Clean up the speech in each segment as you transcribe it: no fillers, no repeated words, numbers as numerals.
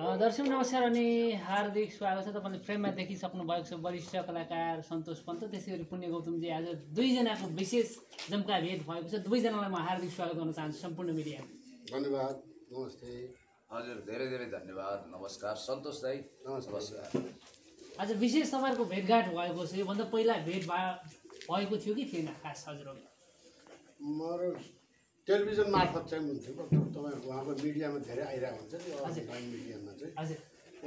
दर्शक नमस्कार अनि हार्दिक स्वागत छ। तपाईँले फ्रेममा देखिसक्नु भएको छ वरिष्ठ कलाकार सन्तोष पन्त, त्यसै गरी पुण्य गौतमजी। आज दुईजनाको विशेष जम्का भेट भएको छ। दुवैजनालाई म हार्दिक स्वागत गर्न चाहन्छु सम्पूर्ण मिडियामा। धन्यवाद, नमस्ते। हजुर, धेरै धेरै धन्यवाद। नमस्कार सन्तोष दाई। नमस्कार। आज विशेष तपाईँहरूको भेटघाट भएको छ। योभन्दा पहिला भेट भएको थियो कि थिएन खास हजुरहरू? मेरो टेलिभिजन मार्फत चाहिँ हुन्थ्यो, तपाईँ उहाँको मिडियामा धेरै आइरहेको हुन्छ नि, अनलाइन मिडियामा चाहिँ। हजुर,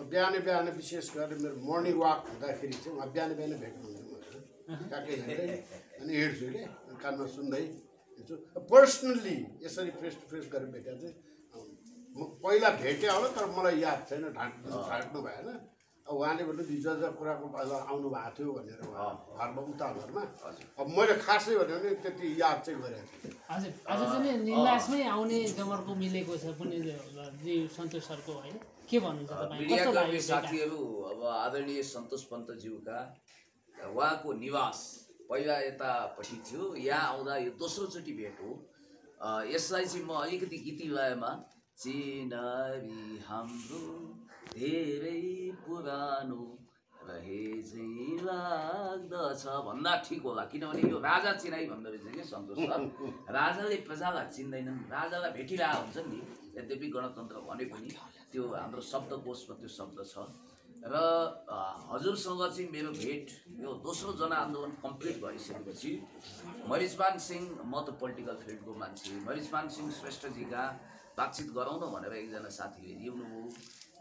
बिहानै बिहानै विशेष गरेर मेरो मर्निङ वाक हुँदाखेरि चाहिँ उहाँ बिहानै बिहानै भेट्नुहुन्थ्यो मलाई, काकै हिँड्दै अनि हिँड्छु कि कानमा सुन्दै हिँड्छु। पर्सनल्ली यसरी फेस टु फेस गरेर भेटेर चाहिँ म पहिला भेटेँ होला, तर मलाई याद छैन, ढाँट्नु भएन। अब उहाँले भन्नु हिजो कुराको आउनु भएको थियो भनेर घरमा उता घरमा। अब मैले खासै भन्यो भने त्यति याद चाहिँ गरेको थिएँ। हजुर। आज चाहिँ निवासमै आउने जमर्को मिलेको छ पुण्यजी सन्तोष सरको, होइन? के भन्नुहुन्छ तपाईँ? मिडियाकर्मी साथीहरू, अब आदरणीय सन्तोष पन्तज्यूका उहाँको निवास पहिला यतापट्टि थियो, यहाँ आउँदा यो दोस्रोचोटि भेट हो। यसलाई चाहिँ म अलिकति गीती लयमा चिनारी हाम्रो धेरै पुरानो रहेछै लाग्दछ भन्दा ठिक होला, किनभने यो राजा चिनाई भन्दो रहेछ कि सन्तोष सर। राजाले प्रजालाई चिन्दैनन्, राजालाई भेटिरहेको हुन्छ नि। यद्यपि गणतन्त्र भने पनि त्यो हाम्रो शब्दकोशमा त्यो शब्द छ। र हजुरसँग चाहिँ मेरो भेट यो दोस्रो जनआन्दोलन कम्प्लिट भइसकेपछि मरिचमान सिंह, म त पोलिटिकल फिल्डको मान्छे, मरिचमान सिंह श्रेष्ठजीका बातचित गरौँ न भनेर एकजना साथीले ल्याउनुभयो।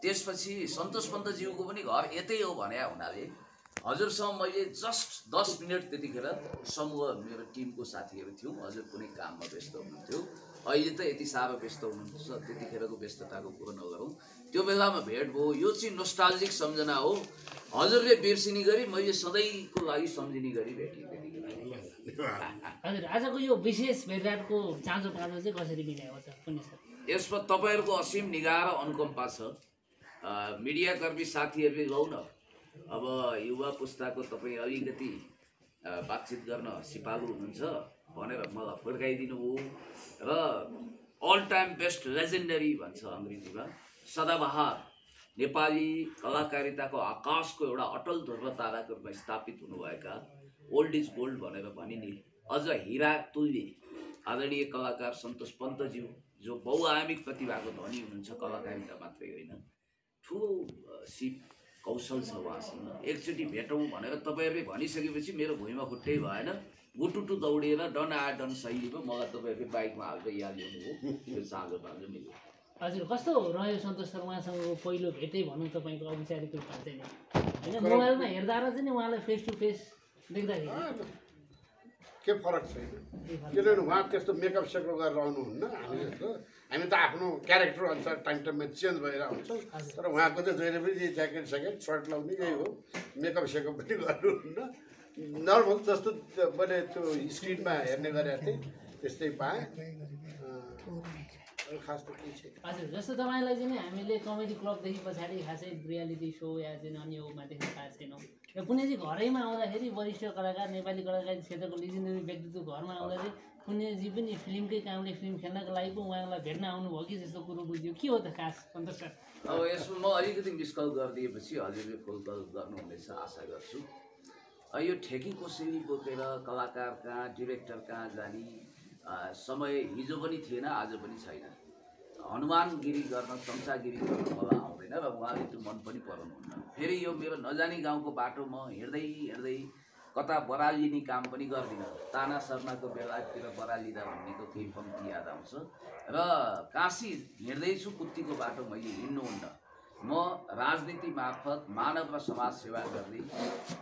त्यसपछि सन्तोष पन्तज्यूको पनि घर यतै हो भने हुनाले हजुरसँग मैले जस्ट 10 मिनट त्यतिखेर समूह मेरो टिमको साथीहरू थियौँ। हजुर कुनै काममा व्यस्त हुनुहुन्थ्यो, अहिले त यति साह्रो व्यस्त हुनुहुन्छ, त्यतिखेरको व्यस्तताको कुरो नगरौँ। त्यो बेलामा भेट भयो। यो चाहिँ नोस्टाल्जिक सम्झना हो। हजुरले बिर्सिने गरी मैले सधैँको लागि सम्झिने गरी भेटेँ त्यतिखेर। हजुर, आजको यो विशेष भेटघाटको चाँजो पाँजो चाहिँ कसरी मिलाएको छ पुण्य सर? यसमा तपाईँहरूको असीम निगाह र अनुकम्पा छ। मिडियाकर्मी साथीहरूले लौ न, अब युवा पुस्ताको तपाईँ अलिकति बातचित गर्न सिपालु हुनुहुन्छ भनेर मलाई फर्काइदिनु हो। र अल टाइम बेस्ट लेजेन्डरी भन्छ अङ्ग्रेजीमा, सदाबहार नेपाली कलाकारिताको आकाशको एउटा अटल ध्रुव ताराको रूपमा स्थापित हुनुभएका ओल्ड इज गोल्ड भनेर भनिने अझ हिरा तुल्य आदरणीय कलाकार सन्तोष पन्तज्यू, जो बहुआयामिक प्रतिभाको धनी हुनुहुन्छ, कलाकारिता मात्रै होइन, ठुलो सिप कौशल छ उहाँसँग। एकचोटि भेटौँ भनेर तपाईँहरूले भनिसकेपछि मेरो भुइँमा खुट्टै भएन, गुटुटु दौडेर डन आए डन शैलीमा मलाई तपाईँहरूले बाइकमा हालेर यहाँ ल्याउनु हो। त्यो चाँजो पाँजो मिल्यो। हजुर, कस्तो रह्यो सन्तोष सर उहाँसँगको पहिलो भेटै भनौँ तपाईँको औपचारिक रूपमा चाहिँ नि, होइन? मोबाइलमा हेर्दा र चाहिँ नि उहाँलाई फेस टु फेस देख्दाखेरि के फरक छैन, किनभने उहाँ त्यस्तो मेकअप सेकअप गरेर आउनुहुन्न। हामी त आफ्नो क्यारेक्टर अनुसार टाइम टाइममा चेन्ज भएर आउँछौँ, तर उहाँको चाहिँ जहिले पनि ज्याकेट स्याकेट सर्ट लाउने यही हो, मेकअप सेकअप पनि गर्नुहुन्न। नर्मल जस्तो मैले त्यो स्क्रिनमा हेर्ने गरेको थिएँ त्यस्तै पाएँ, खास त केही छैन। हजुर, जस्तो तपाईँलाई चाहिँ नि हामीले कमेडी क्लबदेखि पछाडि खासै रियालिटी सो या चाहिँ अन्य उमा देख्न पाएको छैनौँ। र पुण्यजी घरैमा आउँदाखेरि वरिष्ठ कलाकार, नेपाली कलाकार क्षेत्रको लिजेन्डरी व्यक्तित्व घरमा आउँदा चाहिँ पुण्यजी पनि फिल्मकै कामले फिल्म खेल्नको लागि पो उहाँलाई भेट्न आउनुभयो कि जस्तो कुरो बुझ्यो। के हो त खास सन्तोष सर? अब यसमा म अलिकति मिसकल गरिदिएपछि हजुरले फुलकल गर्नुहुनेछ आशा गर्छु। यो ठेकी कोसेली बोकेर कलाकार कहाँ, डिरेक्टर कहाँ जाने समय हिजो पनि थिएन, आज पनि छैन। हनुमानगिरी गर्न, चम्चागिरी गर्न मलाई आउँदैन र उहाँले त्यो मन पनि पराउनुहुन्न। फेरि यो मेरो नजाने गाउँको बाटो म हिँड्दै हिँड्दै कता बरालिने काम पनि गर्दिनँ। ताना शर्माको बेलातिर बरालिँदा भन्नेको केही पङ्क्ति याद आउँछ। र काशी हिँड्दैछु, कुत्तीको बाटो मैले हिँड्नुहुन्न। म राजनीति मार्फत मानव र समाज सेवा गर्दै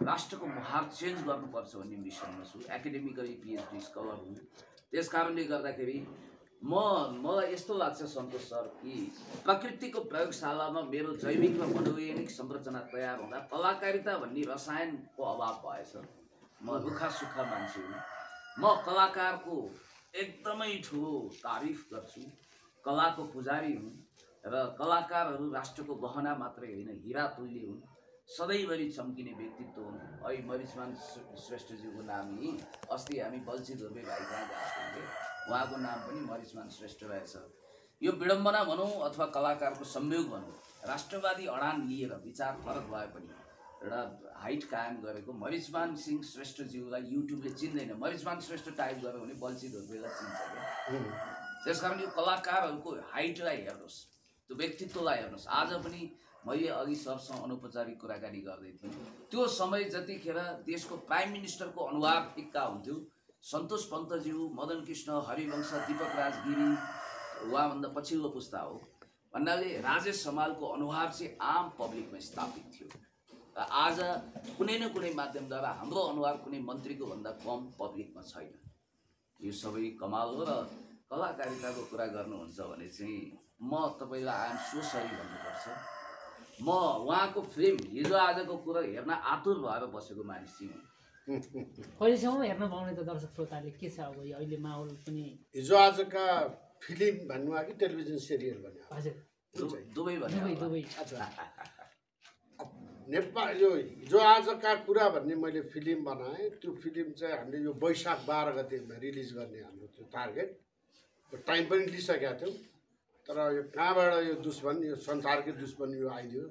राष्ट्रको मुहार चेन्ज गर्नुपर्छ भन्ने मिसनमा छु। एकाडेमिकली पिएचडी स्कलर हुँ। त्यस कारणले गर्दाखेरि मलाई यस्तो लाग्छ सन्तोष सर कि प्रकृतिको प्रयोगशालामा मेरो जैविक र मनोवैज्ञानिक संरचना तयार हुँदा कलाकारिता भन्ने रसायनको अभाव भएछ। म रुखा सुखा मान्छे हुँ। म कलाकारको एकदमै ठुलो तारिफ गर्छु, कलाको पुजारी हुँ। र कलाकारहरू राष्ट्रको गहना मात्रै होइन, हिरा तुल्य हुन्, सधैँभरि चम्किने व्यक्तित्व हुन्। अहिले मरिचमान श्रेष्ठज्यूको नाम यही अस्ति हामी बल्छी धुर्वे भाइ कहाँ गएको थियौँ, उहाँको नाम पनि मरिचमान श्रेष्ठ रहेछ। यो विडम्बना भनौँ अथवा कलाकारको संयोग भनौँ, राष्ट्रवादी अडान लिएर विचार फरक भए पनि एउटा हाइट कायम गरेको मरिचमान सिंह श्रेष्ठज्यूलाई युट्युबले चिन्दैन। मरिचमान श्रेष्ठ टाइप गर्यो भने बल्छी धोपेलाई चिन्छ क्या। त्यसकारण यो कलाकारहरूको हाइटलाई हेर्नुहोस्, त्यो व्यक्तित्वलाई हेर्नुहोस्। आज पनि मैले अघि सरसँग अनौपचारिक कुराकानी गर्दै थिएँ, त्यो समय जतिखेर देशको प्राइम मिनिस्टरको अनुहार फिक्का हुन्थ्यो, सन्तोष पन्तज्यू, मदन कृष्ण, हरिवंश, दीपक राज गिरी उहाँभन्दा पछिल्लो पुस्ता हो भन्नाले राजेश समालको अनुहार चाहिँ आम पब्लिकमा स्थापित थियो। र आज कुनै न कुनै माध्यमद्वारा हाम्रो अनुहार कुनै मन्त्रीको भन्दा कम पब्लिकमा छैन। यो सबै कमाल हो। र कलाकारिताको कुरा गर्नुहुन्छ भने चाहिँ म तपाईँलाई आइएम सो सरी भन्नुपर्छ। म उहाँको फिल्म हिजो आजको कुरा हेर्न आतुर भएर बसेको मानिस चाहिँ कहिलेसम्म हेर्न पाउने त दर्शक श्रोताले के छ अब यो अहिले माहौल पनि? हिजो आजका फिल्म भन्नुभयो कि टेलिभिजन सिरियल भन्यो? हजुर, दुवै दुवै। नेपाल यो हिजो आजका कुरा भन्ने मैले फिल्म बनाएँ। त्यो फिल्म चाहिँ हामीले यो वैशाख 12 गतेमा रिलिज गर्ने हाम्रो त्यो टार्गेट, टाइम पनि लिइसकेका थियौँ। तर यो कहाँबाट यो दुश्मन, यो संसारकै दुश्मन यो आइदियो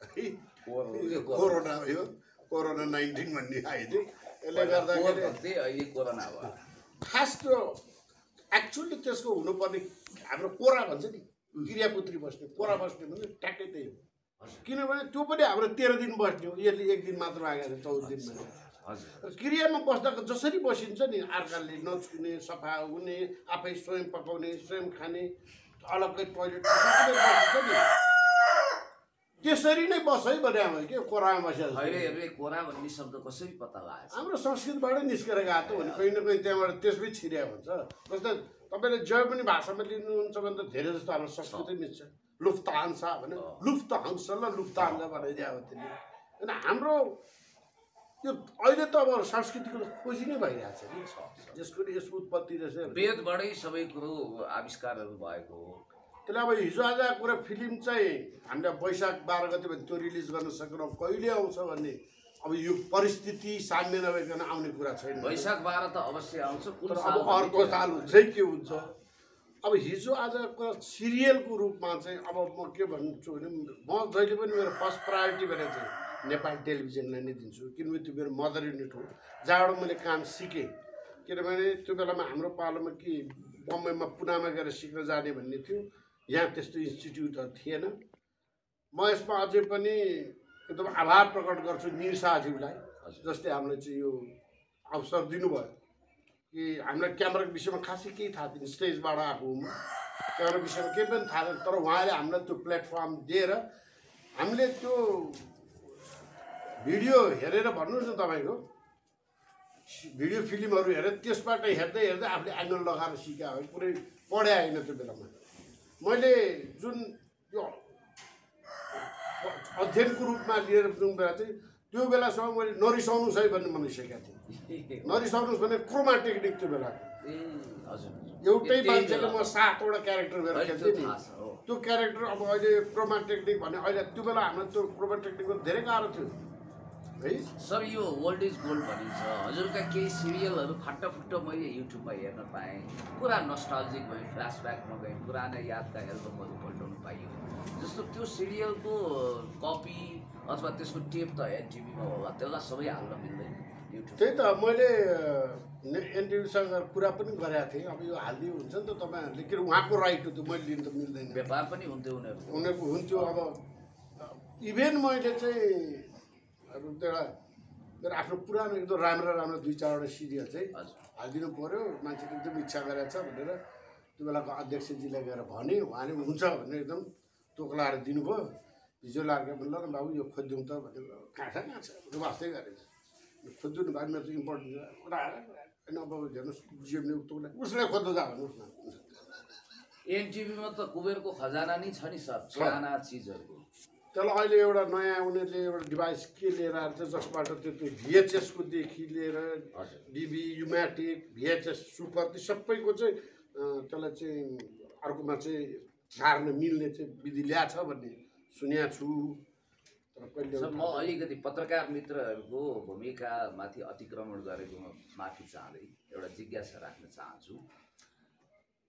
है, कोरोना, यो कोरोना 19 भन्ने आइदियो। यसले गर्दाखेरि अहिले कोरोना भयो। खास त्यो एक्चुअली त्यसको हुनुपर्ने हाम्रो कोरा भन्छ नि, क्रियापुत्री बस्ने, कोरा बस्ने भने ट्याक्कै त्यही हो। किनभने त्यो पनि हाम्रो 13 दिन बस्ने हो, यसले 1 दिन मात्र आएको छ, 14 दिनमा। क्रियामा बस्दा जसरी बसिन्छ नि, अर्काले नछुने, सफा हुने, आफै स्वयं पकाउने, स्वयं खाने, अलग्गै टोइलेट बसिन्छ नि, त्यसरी नै बस है भने के कोरामा बसेको अहिले कोरा भन्ने शब्द कसरी पत्ता लाग्यो? हाम्रो संस्कृतबाटै निस्केर गएको भने कहीँ न कहीँ त्यहाँबाट त्यसमै छिर्या हुन्छ। जस्तै तपाईँले जय पनि भाषामा लिनुहुन्छ भने त धेरै जस्तो हाम्रो संस्कृतै मिल्छ। लुफ्ताहान्सा भने लुफ्ताहान्सा ल लुफ्ताहान्सा बनाइदियो अब त्यसले। होइन हाम्रो यो अहिले त अब संस्कृतिको खोजी नै भइरहेको छ नि, जसको यसको उत्पत्ति रहेछ वेदबाटै सबै कुरो आविष्कारहरू भएको हो। त्यसले अब हिजो आजको कुरा फिल्म चाहिँ हामीले वैशाख 12 गते भने त्यो रिलिज गर्न सकेनौँ। कहिले आउँछ भन्ने अब यो परिस्थिति साम्य नभइकन आउने कुरा छैन। वैशाख 12 त अवश्य आउँछ, तर अब अर्को साल हुन्छ के हुन्छ। अब हिजो आजको सिरियलको रूपमा चाहिँ अब म के भन्छु भने म जहिले पनि मेरो फर्स्ट प्रायोरिटी भनेर चाहिँ नेपाल टेलिभिजनलाई नै दिन्छु। किनभने त्यो मेरो मदर युनिट हो, जहाँबाट मैले काम सिकेँ। किनभने त्यो बेलामा हाम्रो पालोमा कि बम्बईमा पुनामा गएर सिक्न जाने भन्ने थियो, यहाँ त्यस्तो इन्स्टिट्युटहरू थिएन। म यसमा अझै पनि एकदम आभार प्रकट गर्छु निर शाहज्यूलाई, जसले हामीलाई चाहिँ यो अवसर दिनुभयो कि हामीलाई क्यामेराको विषयमा खासै केही थाहा थिएन। स्टेजबाट आएको म क्यामेरा विषयमा केही पनि थाहा थिएन। तर उहाँले हामीलाई त्यो प्लेटफर्म दिएर हामीले त्यो भिडियो हेरेर भन्नुहोस् न, तपाईँको भिडियो फिल्महरू हेरेर त्यसबाट हेर्दै हेर्दै आफूले एङ्गल लगाएर सिका हो, पुरै पढे होइन। त्यो बेलामा मैले जुन यो अध्ययनको रूपमा लिएर जुन बेला चाहिँ त्यो बेलासम्म मैले नरिसाउनुहोस् है भन्ने भनिसकेका थिएँ। नरिसाउनुहोस् भने क्रोमा टेक्निक त्यो बेलाको एउटै मान्छेले म 7वटा क्यारेक्टर गरेर खेल्थेँ नि। त्यो क्यारेक्टर अब अहिले क्रोमा टेक्निक भने अहिले त्यो बेला हाम्रो त्यो क्रोमा टेक्निकको धेरै गाह्रो थियो है सर। यो ओल्ड इज गोल्ड भनिन्छ। हजुरका केही सिरियलहरू फाटफुट्ट मैले युट्युबमा हेर्न पाएँ। पुरा नस्टाल्जिक भयो, फ्ल्यासब्याकमा गएँ, पुराना यादका एल्बमहरू पल्टाउनु पाइयो। जस्तो त्यो सिरियलको कपी अथवा त्यसको टेप त एनटिभीमा होला, त्यसलाई सबै हाल्न मिल्दैन युट्युब। त्यही त मैले एनटिभीसँग कुरा पनि गरेको थिएँ। अब यो हालिदियो हुन्छ नि त तपाईँहरूले, किन उहाँको राइट हो त्यो, मैले लिनु त मिल्दैन। व्यापार पनि हुन्थ्यो उनीहरूको हुन्थ्यो। अब इभेन मैले चाहिँ अब एउटा मेरो आफ्नो पुरानो एकदम राम्रो 2-4वटा सिरियल चाहिँ हालिदिनु पऱ्यो, मान्छेले एकदम इच्छा गरेको छ भनेर त्यो बेलाको अध्यक्षजीलाई गएर भने, उहाँले हुन्छ भनेर एकदम तोक्लाएर दिनुभयो। हिजो लागेको ल न बाबु यो खोजिदिउँ त भनेर कहाँ छ वास्तै गरेछ खोजिदिनु भयो। मेरो त इम्पोर्टेन्ट होइन, अब हेर्नुहोस् जिएमले उसलाई खोज्नु जा भन्नुहोस् न। एनटिभीमा त कुबेरको खजाना नै छ नि सर, पुराना चिजहरू। त्यसलाई अहिले एउटा नयाँ उनीहरूले एउटा डिभाइस के लिएर आएर चाहिँ जसबाट त्यो VHSको देखि लिएर डिबी, युम्याटिक, VHS सुपर, त्यो सबैको चाहिँ त्यसलाई चाहिँ अर्कोमा चाहिँ झार्न मिल्ने चाहिँ विधि ल्याएको छ भन्ने सुनेको छु। तर कहिले म अलिकति पत्रकार मित्रहरूको भूमिकामाथि अतिक्रमण गरेको माफी चाहँदै एउटा जिज्ञासा राख्न चाहन्छु।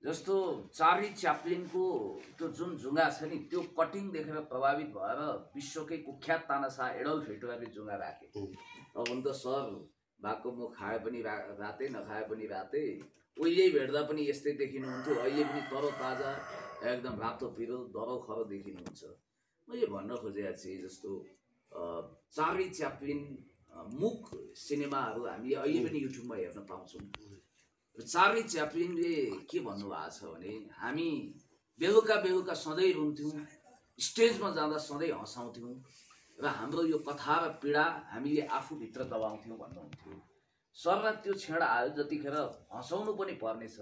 जस्तो चार्ली च्याप्लिनको त्यो जुन जुङ्गा छ नि त्यो कटिङ देखेर प्रभावित भएर विश्वकै कुख्यात तानाशाह एडल्फ हिटलरले जुङ्गा राखे। अब हुन त सर भएको म खाए पनि रातै नखाए पनि रातै, उहिले भेट्दा पनि यस्तै देखिनुहुन्थ्यो, अहिले पनि तरोताजा एकदम रातो पिरो दरो खरो देखिनुहुन्छ। मैले भन्न खोजेको चाहिँ जस्तो चार्ली च्याप्लिन मुख सिनेमाहरू हामी अहिले पनि युट्युबमा हेर्न पाउँछौँ। चार्ली च्याप्लिनले के भन्नुभएको छ भने हामी बेलुका बेलुका सधैँ रुन्थ्यौँ, स्टेजमा जाँदा सधैँ हँसाउँथ्यौँ र हाम्रो यो कथा र पीडा हामीले आफूभित्र दबाउँथ्यौँ भन्नुहुन्थ्यो। सरलाई त्यो क्षण आयो जतिखेर हँसाउनु पनि पर्नेछ।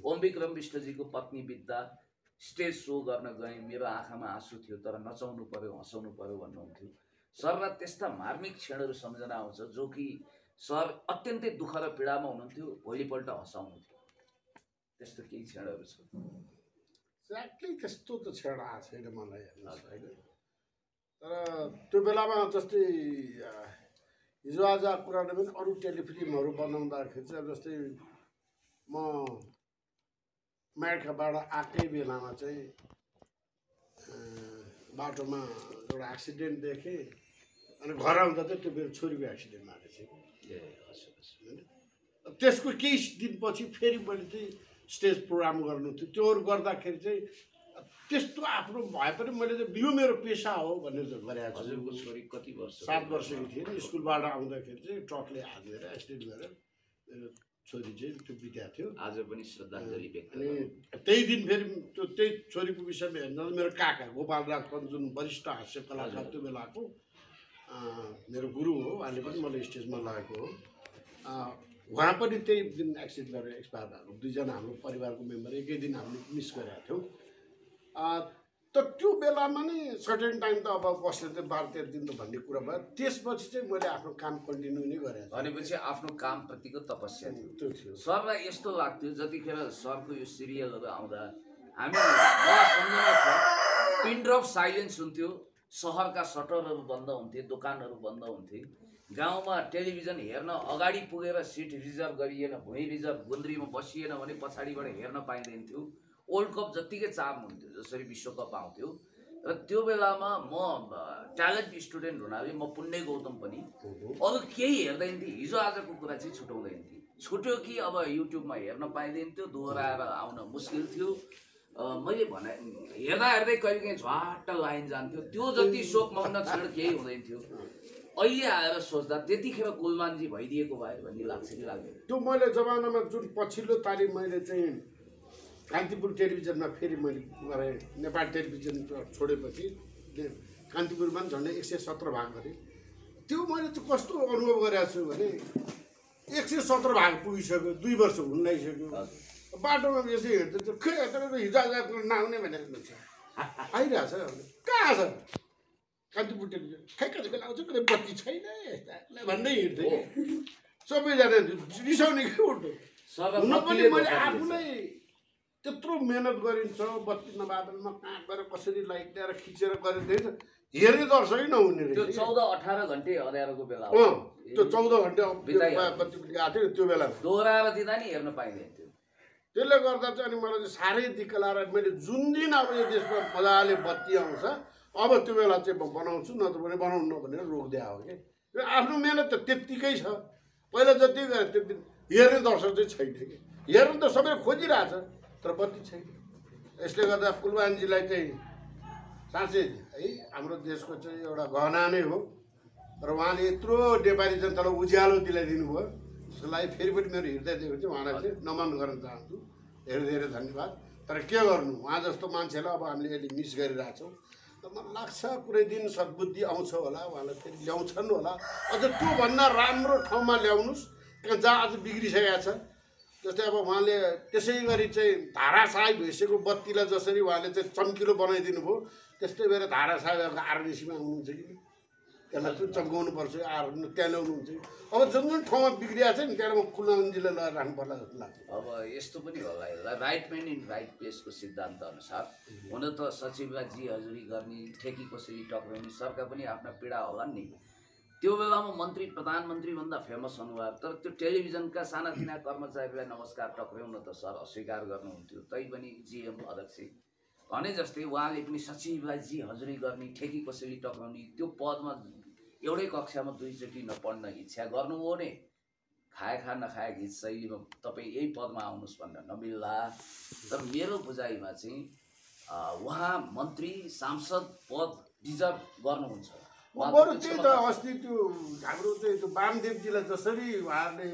ओम विक्रम विष्टजीको पत्नी बित्दा स्टेज सो गर्न गएँ, मेरो आँखामा आँसु थियो तर नचाउनु पर्यो हँसाउनु पर्यो भन्नुहुन्थ्यो। सरलाई त्यस्ता मार्मिक क्षणहरू सम्झना आउँछ जो कि सर अत्यन्तै दुःख र पीडामा हुनुहुन्थ्यो, भोलिपल्ट हँसाउनुहुन्थ्यो। त्यस्तो केही क्षणहरू छ। एक्ज्याक्टली त्यस्तो त क्षण आएको छैन मलाई होइन। तर त्यो बेलामा जस्तै हिजो आज कुराले पनि अरू टेलिफिल्महरू बनाउँदाखेरि चाहिँ जस्तै म अमेरिकाबाट आएकै बेलामा चाहिँ बाटोमा एउटा एक्सिडेन्ट देखेँ अनि घर आउँदा चाहिँ त्यो मेरो छोरीको एक्सिडेन्ट भएको थियो। त्यसको केही दिनपछि फेरि मैले चाहिँ स्टेज प्रोग्राम गर्नु थियो। त्योहरू गर्दाखेरि चाहिँ त्यस्तो आफ्नो भए पनि मैले चाहिँ यो मेरो पेसा हो भनेर चाहिँ गरेको छु। हजुरको छोरी कति वर्ष? 7 वर्षको थिएँ नि। स्कुलबाट आउँदाखेरि चाहिँ ट्रकले हालेर एक्सिडेन्ट गरेर मेरो छोरी चाहिँ त्यो बित्या थियो। आज पनि श्रद्धाञ्जली व्यक्त। अनि त्यही दिन फेरि त्यो त्यही छोरीको विषयमा हेर्दा मेरो काका गोपाल राज पन्त जुन वरिष्ठ हास्य कलाकार त्यो बेलाको मेरो गुरु हो, उहाँले पनि मलाई स्टेजमा लगेको हो। उहाँ पनि त्यही दिन एक्सिडेन्ट गरेर एक्सपायर भएको। दुईजना हाम्रो परिवारको मेम्बर एकै दिन हामीले मिस गरेका थियौँ। त त्यो बेलामा नै सर्टेन टाइम त अब बसेर चाहिँ 12-13 दिन त भन्ने कुरा भयो। त्यसपछि चाहिँ मैले आफ्नो काम कन्टिन्यू नै गरेँ। भनेपछि आफ्नो कामप्रतिको तपस्या थियो। त्यो थियो। सरलाई यस्तो लाग्थ्यो जतिखेर सरको यो सिरियलहरू आउँदा हामी मलाई सम्झना छ पिन ड्रप साइलेन्स हुन्थ्यो, सहरका सटरहरू बन्द हुन्थे, दोकानहरू बन्द हुन्थे, गाउँमा टेलिभिजन हेर्न अगाडि पुगेर सिट रिजर्भ गरिएन, भुइँ रिजर्भ गुन्द्रीमा बसिएन भने पछाडिबाट हेर्न पाइँदैन थियो। वर्ल्ड कप जत्तिकै चाम हुन्थ्यो जसरी विश्वकप आउँथ्यो। र त्यो बेलामा म ट्यालेन्ट स्टुडेन्ट हुनाले म पुण्य गौतम पनि अरू केही हेर्दैन थिएँ। हिजो आजको कुरा चाहिँ छुटाउँदैन थिएँ। छुट्यो कि अब युट्युबमा हेर्न पाइँदैन थियो, दोहोऱ्याएर आउन मुस्किल थियो। मैले भने हेर्दा हेर्दै कहिलेकाहीँ झ्वाट्ट लाइन जान्थ्यो। त्यो जति शोकमग्न क्षण केही हुँदैन थियो। अहिले आएर सोच्दा त्यतिखेर कुलमानजी भइदिएको भए भन्ने लाग्छ कि लाग्दैन? त्यो मैले जमानामा जुन पछिल्लो तारिक मैले चाहिँ कान्तिपुर टेलिभिजनमा फेरि मैले गरेँ। नेपाल टेलिभिजन छोडेपछि कान्तिपुरमा पनि झन्डै 117 भाग गरेँ। त्यो मैले चाहिँ कस्तो अनुभव गरेको छु भने 117 भाग पुगिसक्यो, 2 वर्ष हुन लागिसक्यो। बाटोमा यसो हेर्दा चाहिँ खै यता हिजो आज नआउने भनेर भन्छ आइरहेछ। कहाँ छ कान्तिपुर टेलिभिजन? खै कति बेला आउँछ, कति बत्ती छैन भन्दै हिँड्थेँ। सबैजना रिसाउने कि उठ्यो। हुन पनि मैले आफूलाई त्यत्रो मेहनत गरिन्छ, बत्ती नबादलमा कहाँ गएर कसरी लाइट ल्याएर खिचेर गरिदिन्छ, हेर्ने दर्शकै नहुने रहेछ। त्यो 14-18 घन्टे अँध्यारोको बेला हो। त्यो 14 घन्टे बत्ती गएको थियो त्यो बेला। दोहोऱ्याएर दिँदा नि हेर्न पाइँदैन थियो। त्यसले गर्दा चाहिँ अनि मलाई चाहिँ साह्रै दिक्क लागेर मैले जुन दिन अब यो देशमा मजाले बत्ती आउँछ अब त्यो बेला चाहिँ म बनाउँछु, नत्र भने बनाउनु भनेर रोकिदिया हो कि। आफ्नो मेहनत त त्यत्तिकै छ। पहिला जति गरे त्यति हेर्ने दर्शक चाहिँ छैन कि। हेर्नु त सबैले खोजिरहेछ तर बत्ती छैन। यसले गर्दा कुलमानजीलाई चाहिँ साँच्चै है हाम्रो देशको चाहिँ एउटा गहना नै हो र उहाँले यत्रो नेपाली जनतालाई उज्यालो दिलाइदिनु भयो। त्यसलाई फेरि पनि मेरो हृदयदेखि चाहिँ उहाँलाई चाहिँ नमन गर्न चाहन्छु। धेरै धेरै धन्यवाद। तर के गर्नु, उहाँ जस्तो मान्छेलाई अब हामीले अहिले मिस गरिरहेछौँ। त मलाई लाग्छ कुनै दिन सद्बुद्धि आउँछ होला, उहाँलाई फेरि ल्याउँछन् होला। अझ त्योभन्दा राम्रो ठाउँमा ल्याउनुहोस् जहाँ आज बिग्रिसकेको छ। जस्तै अब उहाँले त्यसै गरी चाहिँ धाराशाही भइसकेको बत्तीलाई जसरी उहाँले चाहिँ चम्किलो बनाइदिनु भयो, त्यस्तै भएर धाराशाही आरएनएसीमा आउनुहुन्छ कि त्यसलाई चाहिँ चम्काउनुपर्छ, त्यहाँ ल्याउनुहुन्छ कि। अब जुन जुन ठाउँमा बिग्रिएको छ नि त्यहाँ कुलमानजीलाई लगाएर राख्नु पर्ला जस्तो लाग्छ। अब यस्तो पनि होला, राइट म्यान इन राइट प्लेसको सिद्धान्त अनुसार हुन त सचिवलाई जी हजुरी गर्ने, ठेकी कसरी टक्राउने, सरका पनि आफ्ना पीडा होला नि। त्यो बेलामा मन्त्री प्रधानमन्त्री भन्दा फेमस हुनुभयो तर त्यो टेलिभिजनका सानातिना कर्मचारीलाई नमस्कार टक्र्याउन त सर अस्वीकार गर्नुहुन्थ्यो तैपनि जिएम अध्यक्ष भने जस्तै उहाँले पनि सचिवलाई जी हजुरी गर्ने ठेकी कसरी टक्राउने त्यो पदमा एउटै कक्षामा दुईचोटि नपढ्न इच्छा गर्नुभयो भने खाए खा नखाए गीत शैलीमा तपाईँ यही पदमा आउनुहोस् भनेर नमिल्ला। तर मेरो बुझाइमा चाहिँ उहाँ मन्त्री सांसद पद डिजर्भ गर्नुहुन्छ। बरु त्यही त अस्ति त्यो हाम्रो चाहिँ त्यो वामदेवजीलाई जसरी उहाँहरूले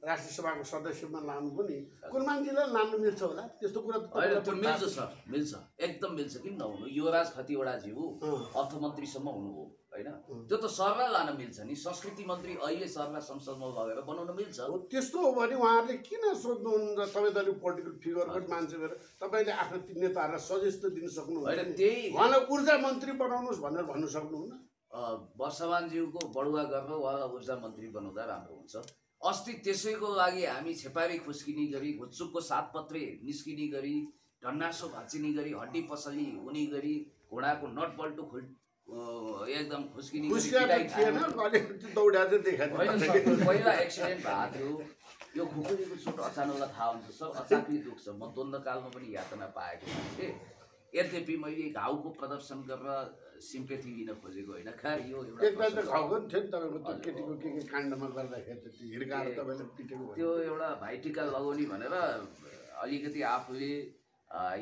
राष्ट्रिय सभाको सदस्यमा लानु पनि कुलमानजीलाई लानु मिल्छ होला त्यस्तो कुरा होइन त्यो मिल्छ सर मिल्छ एकदम मिल्छ किन नहुनु युवराज खतिवडाज्यू अर्थमन्त्रीसम्म हुनुभयो होइन त्यो त सरलाई लान मिल्छ नि संस्कृति मन्त्री अहिले सरलाई संसदमा लगेर बनाउन मिल्छ। त्यस्तो हो भने उहाँहरूले किन सोध्नुहुन्छ तपाईँ त अलिक पोलिटिकल फिगर पनि मान्छे भएर तपाईँले आफ्नो नेताहरूलाई सजेस्ट दिन सक्नुहुन्छ त्यही उहाँलाई ऊर्जा मन्त्री बनाउनुहोस् भनेर भन्नु सक्नुहुन्न। वर्षमानज्यूको बढुवा गरेर उहाँलाई ऊर्जा मन्त्री बनाउँदा राम्रो हुन्छ। अस्ति त्यसैको लागि हामी छेपारी खुस्किने गरी घुच्चुकको सातपत्रे निस्किने गरी ढन्नासो भाँचिने गरी हड्डी पसली हुने गरी घोडाको नट पल्टो एकदम खुस्किने पहिला एक्सिडेन्ट भएको थियो यो खुकुरीको चोट अचानकलाई थाहा हुन्छ सब अचानक दुख्छ म द्वन्द्वकालमा पनि यातना पाएको थिएँ यद्यपि मैले घाउको प्रदर्शन गरेर सिम्पेथी लिन खोजेको होइन खैर यो त्यो एउटा भाइटिका लगाउने भनेर अलिकति आफूले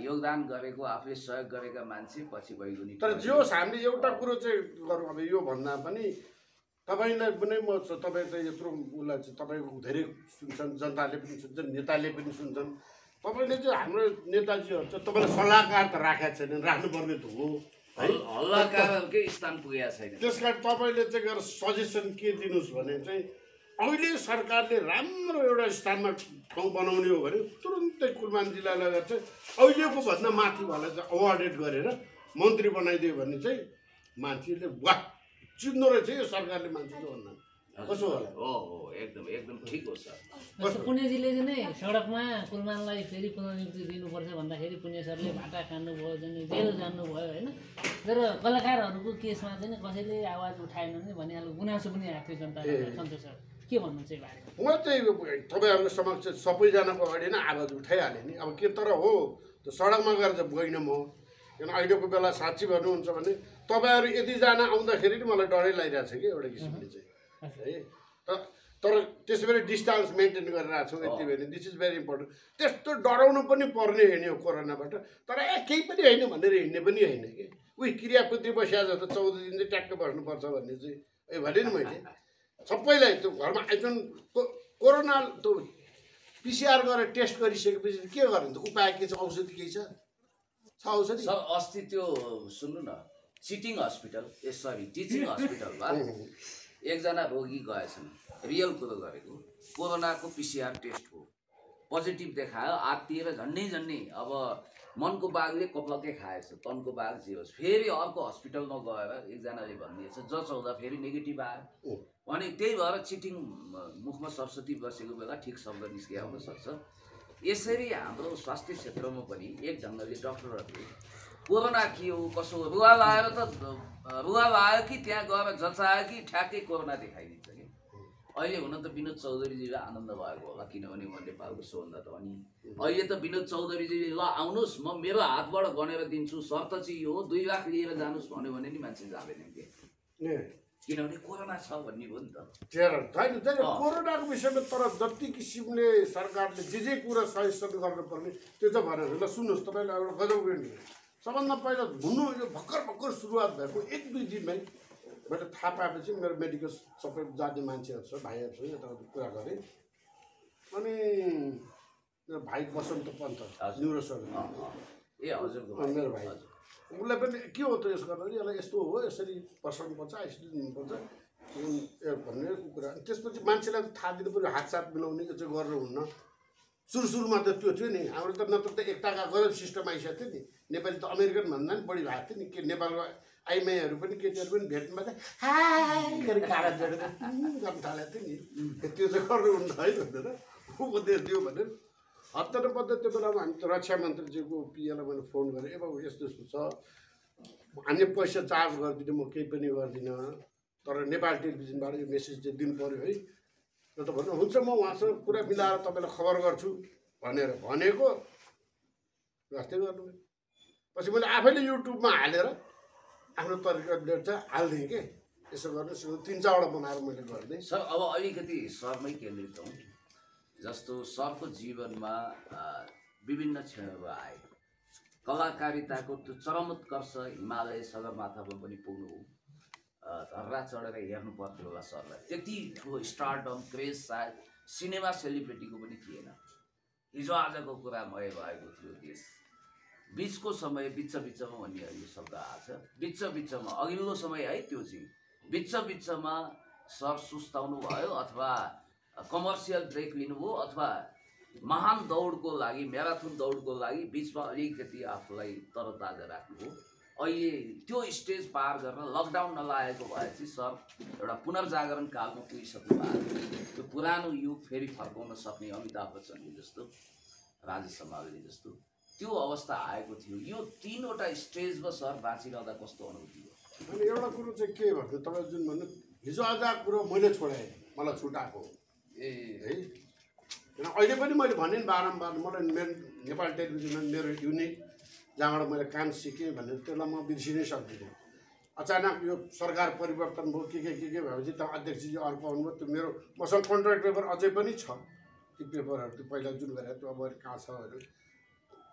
योगदान गरेको आफूले सहयोग गरेका मान्छे पछि भइगयो नि। तर जे होस् हामीले एउटा कुरो चाहिँ गरौँ अब यो भन्दा पनि तपाईँलाई पनि म तपाईँ चाहिँ यत्रो उसलाई चाहिँ तपाईँको धेरै सुन्छन् जनताले पनि सुन्छन् नेताले पनि सुन्छन् तपाईँले चाहिँ हाम्रो नेताजीहरू चाहिँ तपाईँलाई सल्लाहकार त राखेको छैन राख्नुपर्ने त हो हल्लाकारकै स्थान पुगेको छैन। त्यस कारण तपाईँले चाहिँ गएर सजेसन के दिनुहोस् भने चाहिँ अहिले सरकारले राम्रो एउटा स्थानमा ठाउँ बनाउने हो भने तुरुन्तै कुलमानजीलाई लगेर चाहिँ अहिलेको भन्दा माथिवाला चाहिँ अवार्डेड गरेर मन्त्री बनाइदियो भने चाहिँ मान्छेले वाह चिन्दो रहेछ यो सरकारले मान्छे भन्दा कसो होला। हो एकदम एकदम ठिक हो सर। पुण्यजीले चाहिँ नै सडकमा कुलमानलाई फेरि पुनर्नियुक्ति दिनुपर्छ भन्दाखेरि पुण्य सरले भाटा खानुभयो चाहिँ जेल जानुभयो होइन। तर कलाकारहरूको केसमा चाहिँ कसैले आवाज उठाएन भने भनिहाल्नु गुनासो पनि आएको थियो जनता सन्तोष सर के भन्नुहुन्छ यो बारेमा? म चाहिँ तपाईँहरूको समक्ष सबैजनाको अगाडि नै आवाज उठाइहालेँ नि अब के तर हो त्यो सडकमा गएर चाहिँ गइनँ म किन अहिलेको बेला साँच्ची भन्नुहुन्छ भने तपाईँहरू यतिजना आउँदाखेरि नि मलाई डरै लागिरहेको छ कि एउटा किसिमले चाहिँ है। तर त्यसो भने डिस्टेन्स मेन्टेन गरेर आएको छौँ यति भने दिस इज भेरी इम्पोर्टेन्ट। त्यस्तो डराउनु पनि पर्ने होइन यो कोरोनाबाट तर केही पनि होइन भनेर हिँड्ने पनि होइन कि उही क्रियापुत्री बसिया जस्तो 14 दिन चाहिँ ट्याक्क बस्नुपर्छ भन्ने चाहिँ भने नि मैले सबैलाई त्यो घरमा आइजन कोरोना त्यो पिसिआर गरेर टेस्ट गरिसकेपछि के गर्ने त उपाय के छ औषधि केही छ औषधि सर अस्ति त्यो सुन्नु न सिटिङ हस्पिटल सरी टिचिङ हस्पिटलमा एकजना रोगी गएछन् रियल कुरो गरेको कोरोनाको पिसिआर टेस्ट हो पोजिटिभ देखायो आत्तिएर झन्डै अब मनको बाघले कपलकै खाएछ तनको बाघ जे होस् फेरि अर्को हस्पिटलमा गएर एकजनाले भनिदिएछ जस हुँदा फेरि नेगेटिभ आयो भने त्यही भएर चिटिङ मुखमा सरस्वती बसेको बेला ठिक शब्द निस्किया हुन सक्छ। यसरी हाम्रो स्वास्थ्य क्षेत्रमा पनि एक ढङ्गले डक्टरहरूले कोरोना के हो कसो हो रुवा लायो कि त्यहाँ गएर जचायो कि ठ्याक्कै कोरोना देखाइदिन्छ कि अहिले हुन त विनोद चौधरीजीलाई आनन्द भएको होला किनभने म नेपालको सबभन्दा धनी अहिले त विनोद चौधरीजी ल आउनुहोस् म मेरो हातबाट गनेर दिन्छु शर्त चाहिँ यो 2 लाख लिएर जानुहोस् भन्यो भने नि मान्छे जाँदैन कि किनभने कोरोना छ भन्ने हो नि त। कोरोनाको विषयमा तर जति किसिमले सरकारले जे कुरा सजेसन गर्नुपर्ने त्यो चाहिँ भनेर ल सुन्नुहोस् तपाईँले एउटा गजब गर्नु सबभन्दा पहिला हुनु यो भर्खर सुरुवात भएको 1-2 दिनमै मैले थाहा पाएपछि मेरो मेडिकल सबै जाने मान्छेहरू छ भाइहरूसँग यता कुरा गरेँ अनि मेरो भाइ बसन्त पन्त न्युरोसर्जन ए हजुरको मेरो भाइ उसलाई पनि के हो त यसो गर्दा यसलाई यस्तो हो यसरी बसाउनुपर्छ आइसियु दिनुपर्छ भन्ने कुरा त्यसपछि मान्छेलाई थाहा दिनु पऱ्यो हातसात मिलाउने यो चाहिँ गरेर हुन्न। सुरुमा त त्यो थियो नि हाम्रो त नत्र त एकताका गजब सिस्टम आइसकेको थियो नि नेपाली त अमेरिकन भन्दा पनि बढी भएको थियो नि के नेपालको आइमाईहरू पनि केटीहरू पनि भेट्नुमा चाहिँ हाई गरेर काँडा जोडेर गर्न थालेको थियो नि त्यो चाहिँ गर्नु हुन्न है भनेर उपदेश दियो भनेर हप्ता र पत्ता त्यो बेलामा हामी त रक्षा मन्त्रीजीको पिएलाई मैले फोन गरेँ ए बाबु यस्तो यस्तो छ हामीले पैसा चार्ज गरिदिनु म केही पनि गर्दिनँ तर नेपाल टेलिभिजनबाट यो मेसेज चाहिँ दिनु पऱ्यो है। त्यो त भन्नु हुन्छ म उहाँसँग कुरा मिलाएर तपाईँलाई खबर गर्छु भनेर भनेको जस्तै गर्नु। पछि मैले आफैले युट्युबमा हालेर आफ्नो तरिकाले चाहिँ हालिदिएँ के यसो गर्नुहोस् 3-4वटा बनाएर मैले गरिदिएँ। सर अब अलिकति सरमै केन्द्रित हौँ। जस्तो सरको जीवनमा विभिन्न क्षणहरू आए, कलाकारिताको त्यो चरमोत्कर्ष हिमालय सगरमाथामा पनि पुग्नु धर्रा चढेर हेर्नु पर्थ्यो होला सरलाई। त्यति ठुलो स्टारडम क्रेज सायद सिनेमा सेलिब्रिटीको पनि थिएन। हिजो आजको कुरा मय भएको थियो देश। बिचको समय बिचमा भन्ने यो शब्द आएको छ, बिचमा अघिल्लो समय है त्यो चाहिँ बिचमा सर सुस्ताउनु भयो अथवा कमर्सियल ब्रेक लिनुभयो अथवा महान दौडको लागि म्याराथन दौडको लागि बिचमा अलिकति आफूलाई तरोताजा राख्नुभयो। अहिले त्यो स्टेज पार गर्न लकडाउन नलागेको भए चाहिँ सर एउटा पुनर्जागरण कालमा पुगिसक्नु भएको थियो। त्यो पुरानो युग फेरि फर्काउन सक्ने अमिताभ बच्चनले जस्तो, राजेश समालले जस्तो त्यो अवस्था आएको थियो। यो 3वटा स्टेजमा सर बाँचिरहँदा कस्तो अनुभूति हो? अनि एउटा कुरो चाहिँ के भन्नु, तपाईँ जुन भन्नु हिजो आज कुरो मैले छोडाएँ, मलाई छुटाएको है। किन अहिले पनि मैले भने नि बारम्बार, मलाई मेरो नेपाल टेलिभिजनमा मेरो युनिट जहाँबाट मैले काम सिकेँ भनेर त्यसलाई म बिर्सिनै सक्दिनँ। अचानक यो सरकार परिवर्तन भयो के भएपछि त अध्यक्षजी अर्को आउनुभयो। त्यो मेरो मसँग कन्ट्र्याक्ट पेपर अझै पनि छ, ती पेपरहरू त्यो पहिला जुन गरेर त्यो अब कहाँ छ भने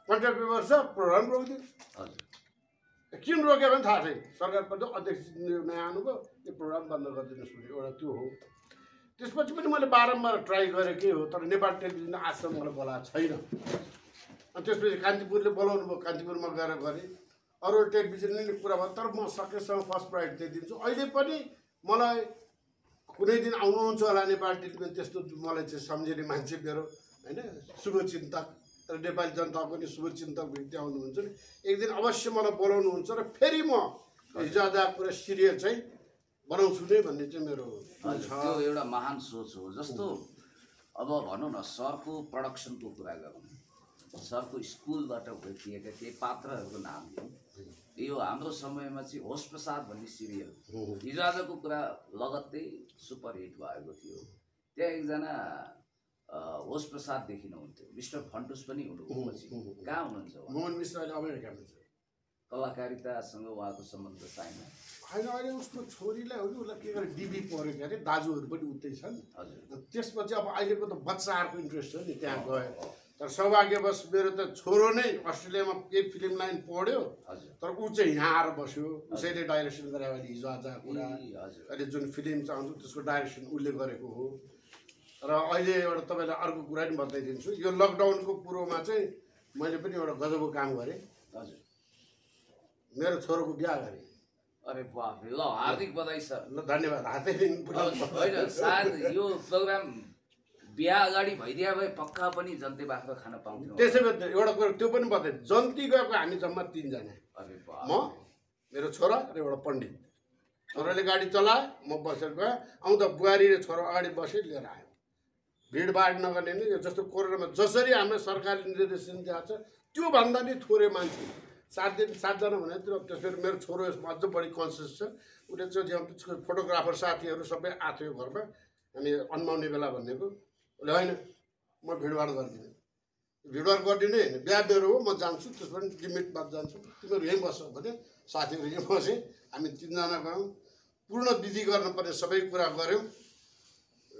कन्ट्र्याक्ट पेपर छ, प्रोग्राम रोकिदियो। हजुर किन रोक्यो भने थाहा छैन। सरकार पछि अध्यक्ष नयाँ आउनुभयो, यो प्रोग्राम बन्द गरिदिनुहोस् भने एउटा त्यो हो। त्यसपछि पनि मैले बारम्बार ट्राई गरेँ के हो, तर नेपाल टेलिभिजन आजसम्म मलाई बोलाएको छैन। अनि त्यसपछि कान्तिपुरले बोलाउनु भयो, कान्तिपुरमा गएर गरेँ। अरू टेलिभिजनले नि कुरा भयो, तर म सकेसम्म फर्स्ट प्रायोरिटी दिन्छु। अहिले पनि मलाई कुनै दिन आउनुहुन्छ होला नेपाल टेलिभिजन, त्यस्तो मलाई चाहिँ सम्झिने मान्छे मेरो होइन शुभचिन्तक र नेपाली जनताको पनि शुभचिन्तक व्यक्ति आउनुहुन्छ नि, एक दिन अवश्य मलाई बोलाउनुहुन्छ र फेरि म हिजो आज कुरा सिरियल चाहिँ बनाउँछु नै भन्ने चाहिँ मेरो छ। त्यो एउटा महान सोच हो। जस्तो अब भनौँ न सरको प्रडक्सनको कुरा गरौँ, सरको स्कुलबाट भेटिएका केही पात्रहरूको नाम दिउँ। यो हाम्रो समयमा चाहिँ होस प्रसाद भन्ने सिरियल हिजो आजको कुरा लगत्तै सुपरहिट भएको थियो। त्यहाँ एकजना होस प्रसाद देखिनुहुन्थ्यो, मिस्टर फन्टुस पनि हुनुहुन्छ। कहाँ हुनुहुन्छ? मोहन मिश्र अहिले अमेरिकामा छ। कलाकारितासँग उहाँको सम्बन्ध छैन? होइन, अहिले उसको छोरीलाई हो कि उसलाई के गरे डिबी पऱ्यो के अरे, दाजुहरू पनि उतै छन्। हजुर त्यसपछि अब अहिलेको त बच्चाहरूको इन्ट्रेस्ट हो नि त्यहाँ गयो। तर सौभाग्यवश मेरो त छोरो नै अस्ट्रेलियामा केही फिल्म लाइन पढ्यो, तर ऊ चाहिँ यहाँ आएर बस्यो। उसैले डाइरेक्सन गरे अहिले हिजो आज कुरा। अहिले जुन फिल्म चाहन्छु त्यसको डाइरेक्सन उसले गरेको हो। र अहिले एउटा तपाईँलाई अर्को कुरा पनि बताइदिन्छु, यो लकडाउनको कुरोमा चाहिँ मैले पनि एउटा गजबको काम गरेँ। हजुर मेरो छोरोको बिहा गरेँ। अरे बाप रे, ल हार्दिक बधाई सर। ल धन्यवाद। हातै होइन सायद यो प्रोग्राम बिहा अगाडि भइदिया भए पक्का पनि जन्ते बाख्रा खान पाउँथ्यौँ। त्यसै भए एउटा कुरा त्यो पनि बताएँ, जन्ती गएको हामी जम्मा 3 जना। अरे बाप, म मेरो छोरा र एउटा पण्डित। छोराले गाडी चलाए, म बसेर गएँ। आउँदा बुहारी र छोरा अगाडि बसेर लिएर आयो। भिडभाड नगर्ने नै, जस्तो कोरोनामा जसरी हाम्रो सरकारले निर्देशन दिएको छ त्योभन्दा नि थोरै मान्छे 7 जना भने त्यसरी मेरो छोरो यसमा अझ बढी कन्सियस छ। उसले चाहिँ फोटोग्राफर साथीहरू सबै आएको थियो घरमा, अनि अन्माउने बेला भनेको उसले होइन म भिडभाड गरिदिने, भिडभाड गरिदिने होइन, बिहा मेरो हो, म जान्छु, त्यसमा पनि लिमिटमा जान्छु, तिमीहरू यहीँ बस्छ भने साथीहरू यहीँ बसेँ। हामी 3 जना गयौँ, पूर्ण विधि गर्नुपर्ने सबै कुरा गऱ्यौँ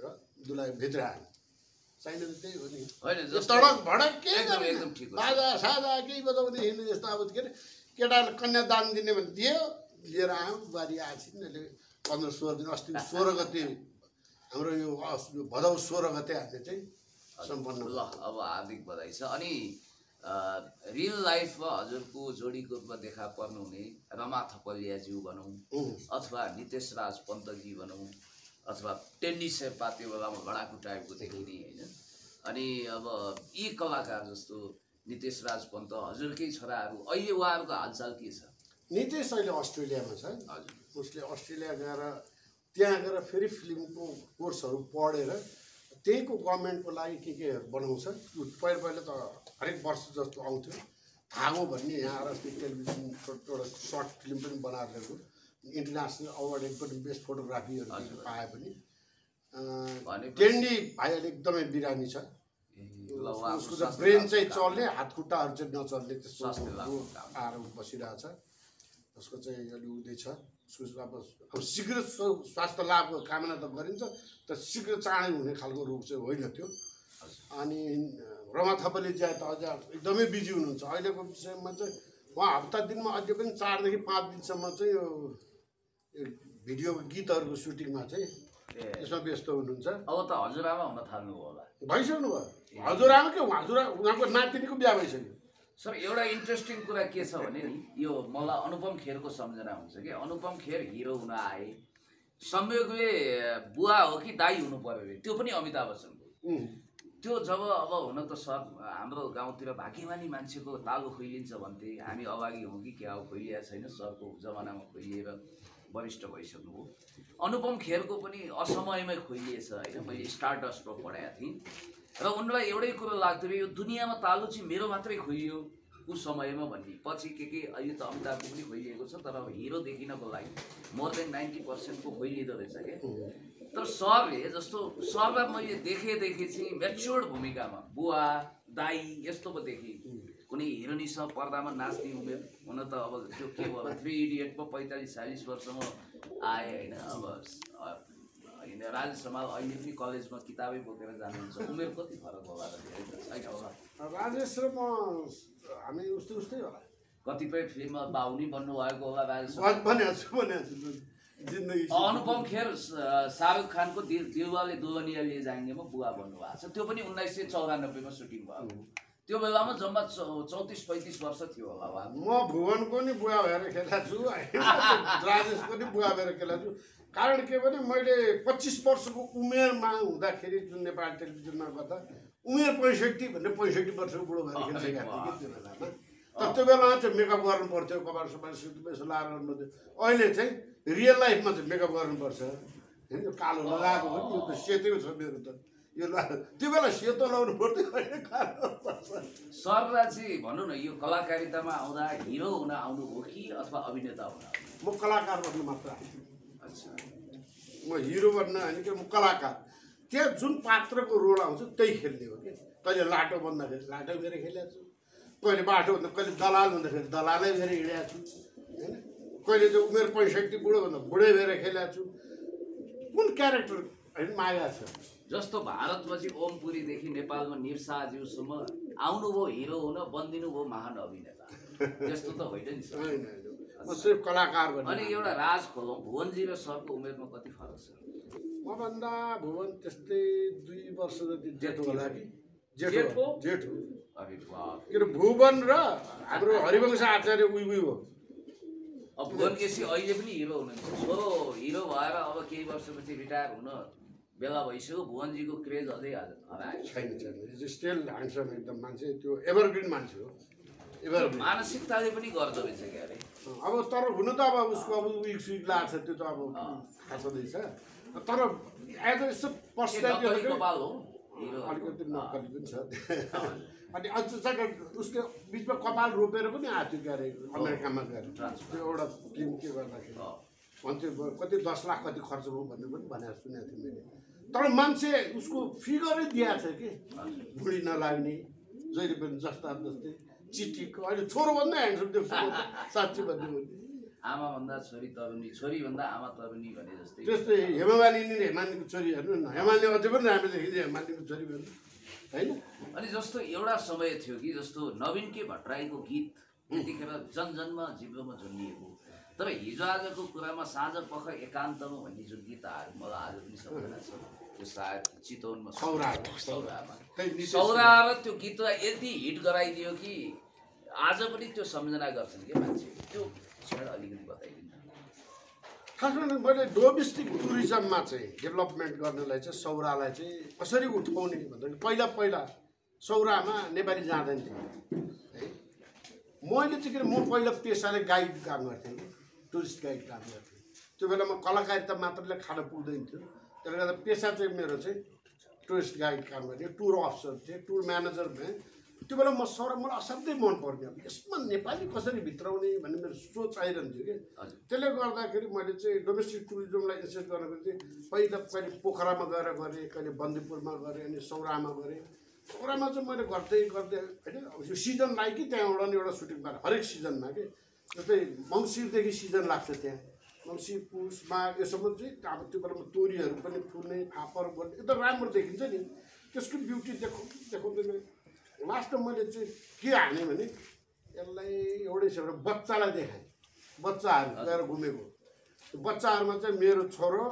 र दुलाई भित्र आयो। चाहिने त त्यही हो नि, तडक भडक के बाजा साजा केही बजाउने हिँड्ने जस्तो। अब के अरे केटाले कन्यादान दिने भने दियो, लिएर आयौँ। बुहारी आएपछि अहिले 15-16 दिन, अस्ति 16 गते हाम्रो यो भदौ 16 गते हामीले चाहिँ सम्पन्न। ल अब हार्दिक बधाई छ। अनि रियल लाइफमा हजुरको जोडीको रूपमा देखा पर्नुहुने रमा थपलियाज्यू भनौँ अथवा नितेश राज पन्तजी भनौँ अथवा टेन्नी शेर्पा त्यो बेलामा लडाकु टाइपको देखिने होइन। अनि अब यी कलाकार जस्तो नितेश राज पन्त हजुरकै छोराहरू, अहिले उहाँहरूको हालचाल के छ? नितेश अहिले अस्ट्रेलियामा छ। हजुर उसले अस्ट्रेलिया गएर त्यहाँ गएर फेरि फिल्मको कोर्सहरू पढेर त्यहीँको गभर्मेन्टको लागि केहरू बनाउँछ। पहिला त हरेक वर्ष जस्तो आउँथ्यो। धागो भन्ने यहाँ अस्ति टेलिभिजन एउटा सर्ट फिल्म पनि बनाएर ल्याएको, इन्टरनेसनल अवार्ड पनि बेस्ट फोटोग्राफीहरू पाए पनि भनेपछि- टेन्डी भाइहरूले एकदमै बिरामी छ ल उहाँको उसको त स्वास्थ्य ब्रेन लाभको चाहिँ काम। चल्ने हात खुट्टाहरू चाहिँ नचल्ने त्यस्तो स्वास्थ्य लाभको काम। आएर बसिरहेछ उसको चाहिँ अलि हुँदैछ उसको अब शीघ्र स्वास्थ्य लाभको कामना त गरिन्छ तर शीघ्र चाँडै हुने खालको रोग चाहिँ होइन त्यो अनि रमा थपले चाहिँ त अझ एकदमै बिजी हुनुहुन्छ अहिलेको विषयमा चाहिँ उहाँ हप्ता दिनमा अझै पनि 4 देखि 5 दिनसम्म चाहिँ यो भिडियो गीतहरूको सुटिङमा चाहिँ यसमा व्यस्त हुनुहुन्छ अब त हजुरआमा हुन थाल्नु होला भइसक्नु भयो हजुरआमा के उहाँको नातिनीको बिहा भइसक्यो सर एउटा इन्ट्रेस्टिङ कुरा के छ भने नि यो मलाई अनुपम खेरको सम्झना हुन्छ कि अनुपम खेर हिरो हुन आए संयोगले बुवा हो कि दाई हुनु पर्यो अरे त्यो पनि अमिताभ बच्चनको त्यो जब अब हुन त सर हाम्रो गाउँतिर भाग्यमानी मान्छेको तालु खोइलिन्छ भन्थे हामी अभागी हौँ कि क्या हो खोइलिया छैन सरको जमानामा खोइलिएर वरिष्ठ भइसक्नु हो अनुपम खेरको पनि असमयमै खोइलिएछ होइन मैले स्टारडस्टमा पढाएको थिएँ र उनलाई एउटै कुरो लाग्थ्यो यो दुनियाँमा तालु चाहिँ मेरो मात्रै खोइलियो उस समयमा भन्ने पछि के अहिले त अमिताभको पनि खोइलिएको छ तर अब हिरो देखिनको लागि मोर देन 90% को खोइलिँदो रहेछ क्या तर सरले जस्तो सरलाई मैले देखेँ चाहिँ म्याच्योर्ड भूमिकामा बुवा दाई यस्तो पो देखेँ कुनै हिरोनीसँग पर्दामा नाच्ने उमेर हुन त अब त्यो के भयो 3 इडियटमा 45-46 वर्षमा आए होइन अब होइन राजेश समाल अहिले पनि कलेजमा किताबै बोकेर जानुहुन्छ उमेर कति फरक होला र धेरै त छैन होला राजेश र म हामी उस्तै होला कतिपय फिल्ममा बाहुनी बन्नुभएको होला राजेश जिन्दगी अनुपम खेर शाहरुख खानको दिलवाले दुल्हनिया ले जाएंगेमा बुवा बन्नुभएको छ त्यो पनि 1994 मा सुटिङ भएको त्यो बेलामा जम्मा 34-35 वर्ष थियो होला उहाँ म भुवनको नि बुवा भएर खेलेको छु राजेशको नि बुवा भएर खेलेको छु कारण के भने मैले 25 वर्षको उमेरमा हुँदाखेरि जुन नेपाल टेलिभिजनमा गर्दा उमेर 65 भन्ने 65 वर्षको बुढो भएर खेलिसकेको थिएँ त्यो बेलामा तर त्यो बेलामा चाहिँ मेकअप गर्नु पर्थ्यो कपाल सपाल यसो लाएर गर्नु पर्थ्यो अहिले चाहिँ रियल लाइफमा चाहिँ मेकअप गर्नुपर्छ होइन यो कालो लगाएको हो नि यो त सेतै छ मेरो त यो त्यो बेला सेतो लाउनु पर्थ्यो अहिले कालो पर्छ सरलाई चाहिँ भनौँ न यो कलाकारितामा आउँदा हिरो हुन आउनु हो कि अथवा अभिनेता हुन म कलाकार बन्न मात्र अच्छा म हिरो बन्न होइन कि म कलाकार त्यहाँ जुन पात्रको रोल आउँछ त्यही खेल्ने हो कि कहिले लाटो बन्दाखेरि लाटो भएर खेलेको छु कहिले बाटो भन्दा कहिले दलाल भन्दाखेरि दलालै भएर हिँडेको छु होइन कहिले चाहिँ उमेर 65 बुढो भन्दा बुढै भएर खेलेको छु कुन क्यारेक्टर होइन माया छ जस्तो भारतपछि ओमपुरीदेखि नेपालमा निरसाज्यूसम्म आउनुभयो हिरो हुन बनिदिनु भयो महान अभिनेता त्यस्तो त होइन नि सर होइन म सिर्फ कलाकार भन्ने अनि एउटा राज खोलौँ भुवनजी र सरको उमेरमा कति फरक छ मभन्दा भुवन त्यस्तै 2 वर्ष जति जेठो होला कि जेठो? जेठो अरे वाह किन भुवन र हाम्रो हरिवंश आचार्य उही हो अब भुवन केसी अहिले पनि हिरो हुनुहुन्छ छोरो हिरो भएर अब केही वर्षपछि रिटायर हुन बेला भइसक्यो भुवनजीको क्रेज अझै हरायो छैन स्टिल ह्यान्डसम एकदम मान्छे त्यो एभरग्रिन मान्छे हो एभरग्रिन मानसिकताले पनि गर्दो रहेछ क्या अरे अब तर हुनु त अब उसको अब विक सुइक लाग्छ त्यो त अब थाहा छँदैछ तर एज अ यस्तो नक्कली पर्सनालिटी कपाल हो हिरो अलिकति नक्कली पनि छ अनि अझ उसले बिचमा कपाल रोपेर पनि आएको थियो क्यारे अमेरिकामा गएर त्यो एउटा फिल्म के गर्दाखेरि भन्थ्यो कति 10 लाख कति खर्च भयो भन्ने पनि भनेर सुनेको थिएँ मैले तर मान्छे उसको फिगरै दिएको छ कि बुढी नलाग्ने जहिले पनि जस्ता जस्तै चिटिक अहिले छोरोभन्दा ह्यान्डसम देख्छु साँच्ची भन्ने हो आमाभन्दा छोरी तरुनी छोरीभन्दा आमा तरुनी भने जस्तै त्यस्तै हेमामालिनी हेमालीको छोरी हेर्नु न हेमाली अझै पनि राम्रो देखिन्छ हेमालीको छोरी भन्नु होइन अनि जस्तो एउटा समय थियो कि जस्तो नवीन के भट्टराईको गीत त्यतिखेर जनजनमा जिब्रोमा झुन्डिएको तर हिजो आजको कुरामा साँझ पख एकान्तमा भन्ने जुन गीत आयो मलाई आज पनि सम्झना छ त्यो सायद चितवनमा सौरा र त्यो गीतलाई यति हिट गराइदियो कि आज पनि त्यो सम्झना गर्छन् क्या मान्छे त्यो क्षण अलिकति बताइदिनु खासमा मैले डोमेस्टिक टुरिज्ममा चाहिँ डेभलपमेन्ट गर्नलाई चाहिँ सौरालाई चाहिँ कसरी उठाउने भन्दाखेरि पहिला सौरामा नेपाली जाँदैन थियो है मैले चाहिँ किन म पहिला पेसाले गाइड काम गर्थेँ कि टुरिस्ट गाइड काम गर्थेँ त्यो बेलामा कलाकारिता मात्रले खान पुग्दैन थियो त्यसले गर्दा पेसा चाहिँ मेरो चाहिँ टुरिस्ट गाइड काम गर्ने टुर अफिसर थिएँ टुर म्यानेजर भएँ त्यो बेला मलाई असाध्यै मन पर्थ्यो यसमा नेपाली कसरी भित्राउने भन्ने मेरो सोच आइरहन्थ्यो कि त्यसले गर्दाखेरि मैले चाहिँ डोमेस्टिक टुरिज्मलाई इन्सेस गर्नको चाहिँ कहिले पोखरामा गएर गरेँ, कहिले बन्दीपुरमा गरेँ, अनि सौरामा गरेँ। सौरामा चाहिँ मैले गर्दै होइन अब यो सिजन लाग्यो कि त्यहाँबाट नि एउटा सुटिङ गरेँ हरेक सिजनमा कि जस्तै मङ्सिरदेखि सिजन लाग्छ त्यहाँ मङ्सिर पुस माघ योसम्म चाहिँ अब त्यो बेलामा तोरीहरू पनि फुल्ने फापर बन्ने एकदम राम्रो देखिन्छ नि त्यसको ब्युटी देखाउँदैन। लास्टमा मैले चाहिँ के हानेँ भने यसलाई एउटै छ एउटा बच्चालाई देखाएँ, बच्चाहरू गएर घुमेको बच्चाहरूमा चाहिँ मेरो छोरो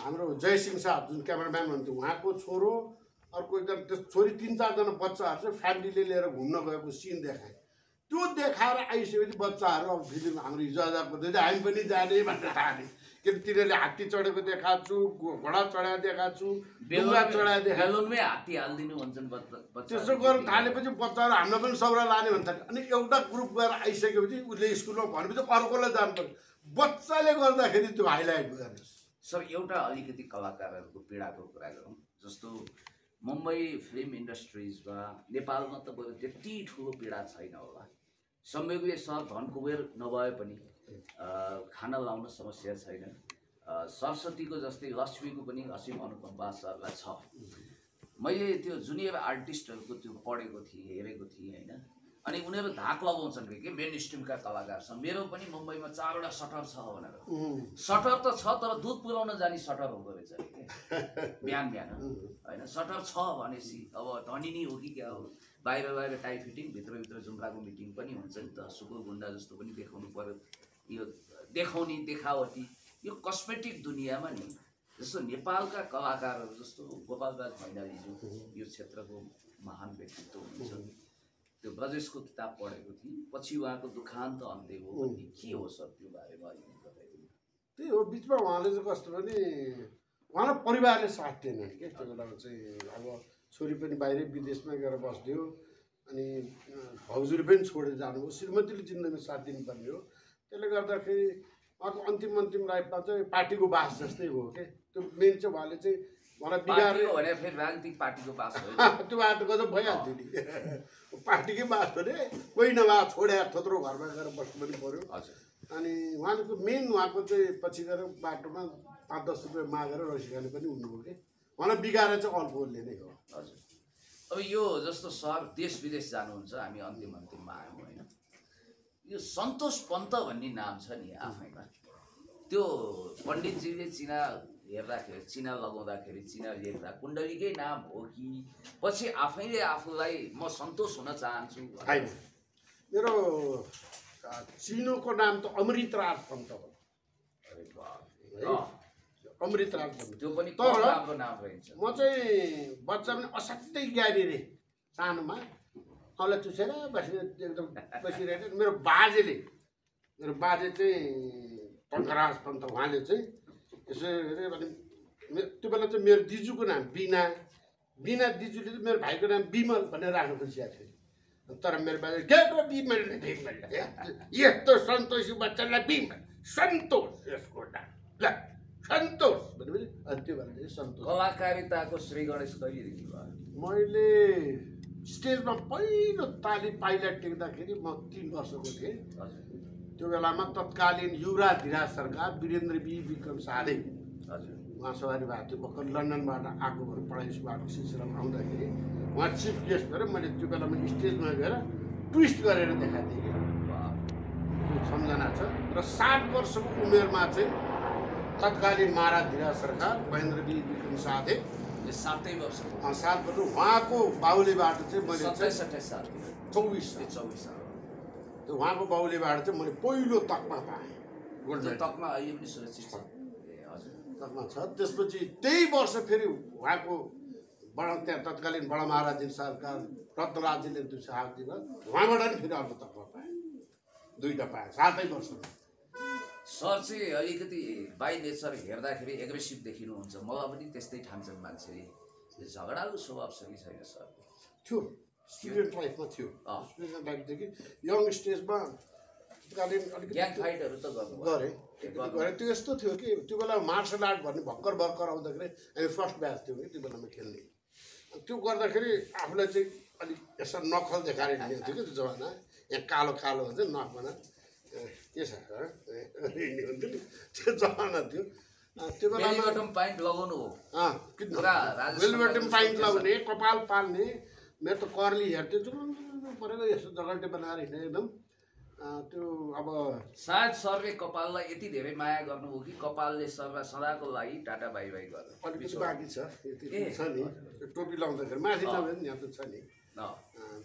हाम्रो जयसिंह साहब जुन क्यामेराम्यान हुनुहुन्थ्यो उहाँको छोरो अर्को एकदम त्यो छोरी 3-4जना बच्चाहरू चाहिँ फ्यामिलीले लिएर घुम्न गएको सिन देखाएँ। त्यो देखाएर आइसकेपछि बच्चाहरू अब फिल्म हाम्रो हिजोआजको दिँदै हामी पनि जाने भनेर ठाने किन तिनीहरूले हात्ती चढेको देखाएको छु, घोडा चढाएको देखाएको छु, डुङ्गा चढाएको देखाएको बेलुनमै हात्ती हालिदिनु भन्छन् त्यसो गर्नु थालेपछि बच्चाहरू हामीलाई पनि सौरा लाने भन्छ। अनि एउटा ग्रुप गएर आइसकेपछि उसले स्कुलमा भनेपछि अर्कोलाई जानु पर्यो। बच्चाले गर्दाखेरि त्यो हाइलाइट गर्नुहोस्। सर एउटा अलिकति कलाकारहरूको पीडाको कुरा गरौँ। जस्तो मुम्बई फिल्म इन्डस्ट्रिजमा नेपालमा त बरु त्यति ठुलो पीडा छैन होला। सम्वेगीय सहर धनकुबेर नभए पनि खाना लाउन समस्या छैन। सरस्वतीको जस्तै लक्ष्मीको पनि असीम अनुकम्पा सरलाई छ। मैले त्यो जुनियर आर्टिस्टहरूको त्यो पढेको थिएँ, हेरेको थिएँ होइन। अनि उनीहरू धाक लगाउँछन् कि मेन स्ट्रिमका कलाकार छ। मेरो पनि मुम्बईमा 4वटा सटर छ भनेर। सटर त छ तर दुध पुर्याउन जाने सटर हुँदो रहेछ बिहान होइन। सटर छ भनेपछि अब धनी नै हो कि क्या हो। बाहिर टाई फिटिङ, भित्र जुम्राको मिटिङ पनि हुन्छ नि त। सुकुर गुन्डा जस्तो पनि देखाउनु पर्यो। यो देखाउने देखावटी यो कस्मेटिक दुनियाँमा नि जस्तो नेपालका कलाकारहरू जस्तो गोपालराज मैनालीज्यू यो क्षेत्रको महान व्यक्तित्व हुनुहुन्छ। त्यो ब्रजेशको किताब पढेको थिएँ, पछि उहाँको दुखान्त अन्त्य हो भन्ने के हो सर त्यो बारेमा अलिकति बताइदिनु। त्यही हो बिचमा उहाँले चाहिँ कस्तो भने उहाँलाई परिवारले साथ दिएन क्या त्यो बेलामा चाहिँ। अब छोरी पनि बाहिरै विदेशमा गएर बस्दियो अनि भाउजूले पनि छोडेर जानुभयो, श्रीमतीले जिन्दगीमा साथ दिनुपर्ने हो। त्यसले गर्दाखेरि उहाँको अन्तिम लाइफमा चाहिँ पार्टीको बास जस्तै हो क्या। त्यो मेन चाहिँ उहाँले चाहिँ मलाई बिगार्यो भने फेरि राजनीतिक पार्टीको बास हो त्यो बाटोको त भइहाल्थ्यो नि पार्टीकै बास हो रे। कोही नभए छोडे थोत्रो घरमा गएर बस्नु पनि पऱ्यो। अनि उहाँको मेन उहाँको चाहिँ पछि गएर बाटोमा 5-10 रुपियाँ मागेर रसी खाने पनि हुनुभयो कि उहाँलाई बिगाएर चाहिँ अल्कोहलले नै हो। हजुर अब यो जस्तो सर देश विदेश जानुहुन्छ, हामी अन्तिममा आयौँ होइन। यो सन्तोष पन्त भन्ने नाम छ नि आफैमा, त्यो पण्डितजीले चिना लगाउँदाखेरि चिना लेख्दा कुण्डलीकै नाम हो कि पछि आफैले आफूलाई म सन्तोष हुन चाहन्छु? होइन, मेरो चिनोको नाम त अमृतराज पन्त हो। अमृतराज पन्त त्यो पनि तर राम्रो नाम रहेछ। म चाहिँ बच्चा पनि असाध्यै ज्ञानी रे सानोमा मलाई चुसेर एकदम बसिरहेको। मेरो बाजे चाहिँ टङ्कराज पन्त, उहाँले चाहिँ यसो हेऱ्यो भने त्यो बेला चाहिँ मेरो दिजूको नाम बिना दिजूले चाहिँ मेरो भाइको नाम बिमल भनेर राख्नु खोजिरहेको थियो। तर मेरो बाजे के बिमल यस्तो सन्तोषी बच्चालाई बिमल सन्तोष यसको नाम ल सन्तोष भनेपछि अनि त्यो भने सन्तोष। कलाकारिताको श्री गणेश कहिलेदेखि भयो? मैले स्टेजमा पहिलो ताली पाइलट टेक्दाखेरि म 3 वर्षको थिएँ। त्यो बेलामा तत्कालीन युवराज धिराज सरकार वीरेन्द्र बी विक्रम शाहले उहाँ सवारी भएको थियो। भर्खर लन्डनबाट आएको भएर पढाइ सुरुवातको सिलसिलामा आउँदाखेरि उहाँ चिफ गेस्ट गरेर मैले त्यो बेलामा स्टेजमा गएर ट्विस्ट गरेर देखाएको थिएँ कि त्यो सम्झना छ। र 7 वर्षको उमेरमा चाहिँ तत्कालीन महाराज धिराज सरकार महेन्द्र बी विक्रम शाहले 7 वर्ष उहाँको बाहुलीबाट चाहिँ मैले 27 साल 24 साल त्यो उहाँको बाहुलीबाट चाहिँ मैले पहिलो तकमा पाएँ। गोल्ड तकमा अहिले पनि सुरक्षित छ। तकमा छ। त्यसपछि त्यही वर्ष फेरि उहाँको त्यहाँ तत्कालीन बडा महाराज सरकार रत्नराजजीले त्यो साथ दिएर उहाँबाट नि फेरि अर्को तकमा पाएँ। 2टा पाएँ 7 वर्षमा। सर चाहिँ अलिकति बाई नेचर हेर्दाखेरि एग्रेसिभ देखिनुहुन्छ। मलाई पनि त्यस्तै ठान्छन् मान्छेले। झगडालु स्वभाव छ कि छैन सर? थियो, स्टुडेन्ट लाइफमा थियो। स्टुडेन्ट लाइफदेखि यङ स्टेजमा तत्कालीन अलिकति ग्याङ फाइटहरू त गरेँ। त्यो यस्तो थियो कि त्यो बेला मार्सल आर्ट भन्ने भर्खर आउँदाखेरि हामी फर्स्ट ब्याच थियौँ कि त्यो बेलामा खेल्ने। त्यो गर्दाखेरि आफूलाई चाहिँ अलिक यसो नखल देखाएर हिँड्ने थियो कि त्यो जमाना यहाँ कालो कालो हुन्छ नख बना के छ हिँड्ने हुन्थ्यो नि त्यो जमाना थियो त्यो बेलामा बेलीबटम पाइन्ट लगाउनु हो किन पुरा राजेश बेलबेटम पाइन्ट लगाउने कपाल पाल्ने मेरो त कर्ली हेर्थ्यो चुरुङ्गु परेको यस्तो जगल्टे बनाएर हिँड्ने एकदम त्यो अब सायद सरले कपाललाई यति धेरै माया गर्नुभयो कि कपालले सरलाई सदाको लागि टाटा बाई बाई गर्यो अलिकति बाँकी छ यति छ नि त्यो टोपी लाउँदाखेरि माथि नभए पनि यहाँ त छ नि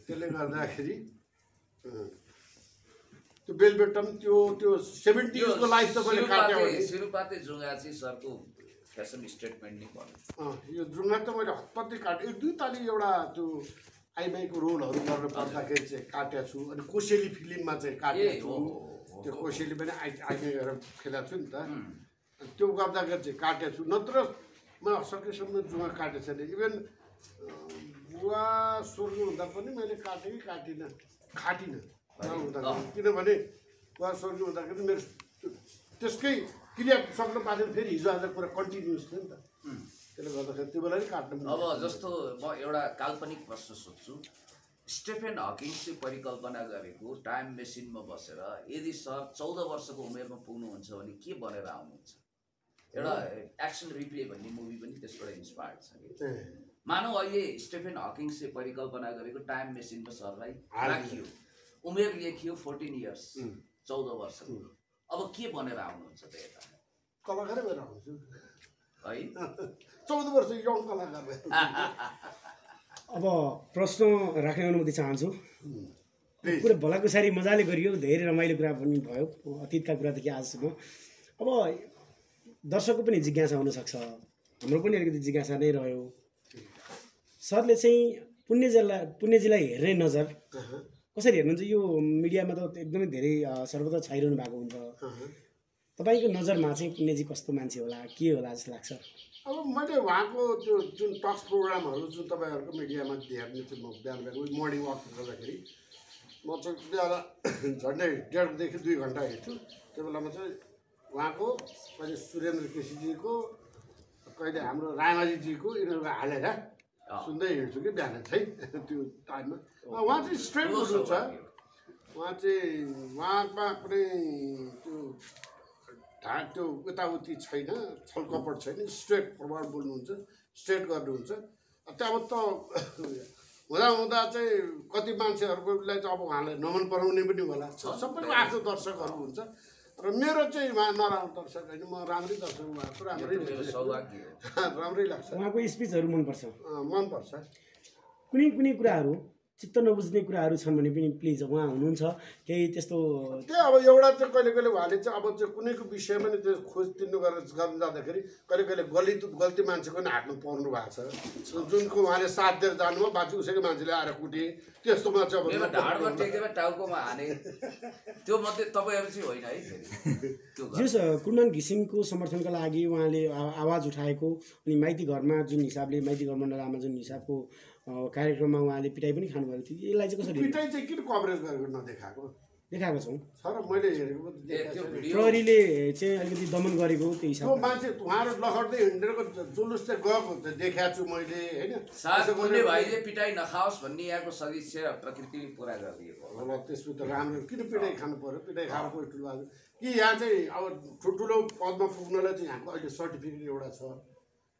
त्यसले गर्दाखेरि त्यो बेलबेटम त्यो त्यो 70s को लाइफ त मैले काट्यो सिरुपाते जुङ्गाची सरको फेसन स्टेटमेन्ट नि भन्नु यो जुङ्गा त मैले हतपत्ती काटेँ एक दुई ताली एउटा त्यो आइमाईको रोलहरू गर्न पर्दाखेरि चाहिँ काटेको छु अनि कोसेली फिल्ममा चाहिँ काटेको छु त्यो कोसेली पनि आइमाई गरेर खेलेको छु नि त त्यो गर्दाखेरि चाहिँ काटेको छु नत्र म सकेसम्म जुङ्गा काटेको छैन इभन बुवा स्वर्ग हुँदा पनि मैले काटेँ कि खाटिनँ नहुँदाखेरि किनभने बुवा स्वर्ग हुँदाखेरि मेरो त्यसकै क्रिया सक्नु पाएको फेरि हिजो आज कुरा कन्टिन्युस थियो नि त त्यसले गर्दाखेरि त्यो बेला नि काट्नु अब जस्तो म एउटा काल्पनिक प्रश्न सोध्छु स्टेफेन हकिङ्सले परिकल्पना गरेको टाइम मेसिनमा बसेर यदि सर 14 वर्षको उमेरमा पुग्नुहुन्छ भने के बनेर आउनुहुन्छ एउटा एक्सन रिप्ले भन्ने मुभी पनि त्यसबाट इन्स्पायर्ड छ कि मानौ अहिले स्टेफेन हकिङ्सले परिकल्पना गरेको टाइम मेसिनमा सरलाई राखियो उमेर लेखियो 14 इयर्स 14 वर्षको अब के बनेर आउनुहुन्छ त यता कलाकारै भएर आउँछु है 14 वर्ष यङ कलाकार अब प्रश्न राख्ने अनुमति चाहन्छु पुरै भलाकुसारी मजाले गरियो धेरै रमाइलो कुरा पनि भयो अतीतका कुरादेखि आजसम्म अब दर्शकको पनि जिज्ञासा हुनसक्छ हाम्रो पनि अलिकति जिज्ञासा नै रह्यो सरले चाहिँ पुण्यजीलाई हेर्ने नजर कसरी हेर्नुहुन्छ यो मिडियामा त एकदमै धेरै सर्वत्र छाइरहनु भएको हुन्छ तपाईँको नजरमा चाहिँ पुण्यजी कस्तो मान्छे होला के होला जस्तो लाग्छ अब मैले उहाँको त्यो जुन टक्स प्रोग्रामहरू जुन तपाईँहरूको मिडियामा हेर्ने चाहिँ म बिहान बिहान मर्निङ वाक गर्दाखेरि म चाहिँ बिहान झन्डै 1.5 देखि 2 घन्टा हेर्छु त्यो बेलामा चाहिँ उहाँको कहिले सुरेन्द्र केसीजीको कहिले हाम्रो रामाजीजीको यिनीहरूको हालेर सुन्दै हिँड्छु कि बिहान चाहिँ त्यो टाइममा उहाँ चाहिँ स्ट्रेट हुनुहुन्छ उहाँ चाहिँ उहाँमा कुनै त्यो यताउति छैन छलकपट छैन स्ट्रेट फरवर्ड बोल्नुहुन्छ स्ट्रेट गर्नुहुन्छ त्यहाँबाट त हुँदा चाहिँ कति मान्छेहरूलाई चाहिँ अब उहाँलाई नमन पराउने पनि होला सबैको आफ्नो दर्शकहरू हुन्छ र मेरो चाहिँ उहाँ नराम्रो दर्शक होइन म राम्रै दर्शक उहाँको राम्रै लाग्छ उहाँको स्पिचहरू मनपर्छ कुनै कुराहरू चित्त नबुझ्ने कुराहरू छन् भने पनि प्लिज उहाँ हुनुहुन्छ केही त्यस्तो त्यही अब एउटा चाहिँ कहिले उहाँले चाहिँ अब चाहिँ कुनैको विषयमा नि त्यो खोज तिर्नु गर्न जाँदाखेरि कहिले गल्ती मान्छेको नि हातमा पर्नु भएको छ जुनको उहाँले साथ दिएर जानुभयो बाँकी उसैको मान्छेले आएर कुटे त्यस्तोमा चाहिँ अब ढाडमा टेकेर टाउकोमा हाने त्यो मात्रै तपाईँहरू चाहिँ होइन है जस कुर्मान घिसिङको समर्थनका लागि उहाँले आवाज उठाएको अनि माइती घरमा जुन हिसाबले माइती घर मण्डलामा जुन हिसाबको कार्यक्रममा उहाँले पिटाइ पनि खानुभएको थियो यसलाई चाहिँ कसरी पिटाइ चाहिँ किन कभरेज गरेको नदेखाएको छौँ सर मैले हेरेको प्रहरीले चाहिँ अलिकति दमन गरेको त्यो हिसाबमा मान्छे उहाँहरू लखड्दै हिँडेको जुलुस चाहिँ गएको देखाएको छु मैले होइन भाइले पिटाइ नखाओस् भन्ने यहाँको सदस्य प्रकृतिले पुरा गरिदिएको होला त्यसमा त राम्रो किन पिटाइ खानु पर्यो पिटाइ खानु पर्यो ठुलो कि यहाँ चाहिँ अब ठुल्ठुलो पदमा पुग्नलाई चाहिँ यहाँको अहिले सर्टिफिकेट एउटा छ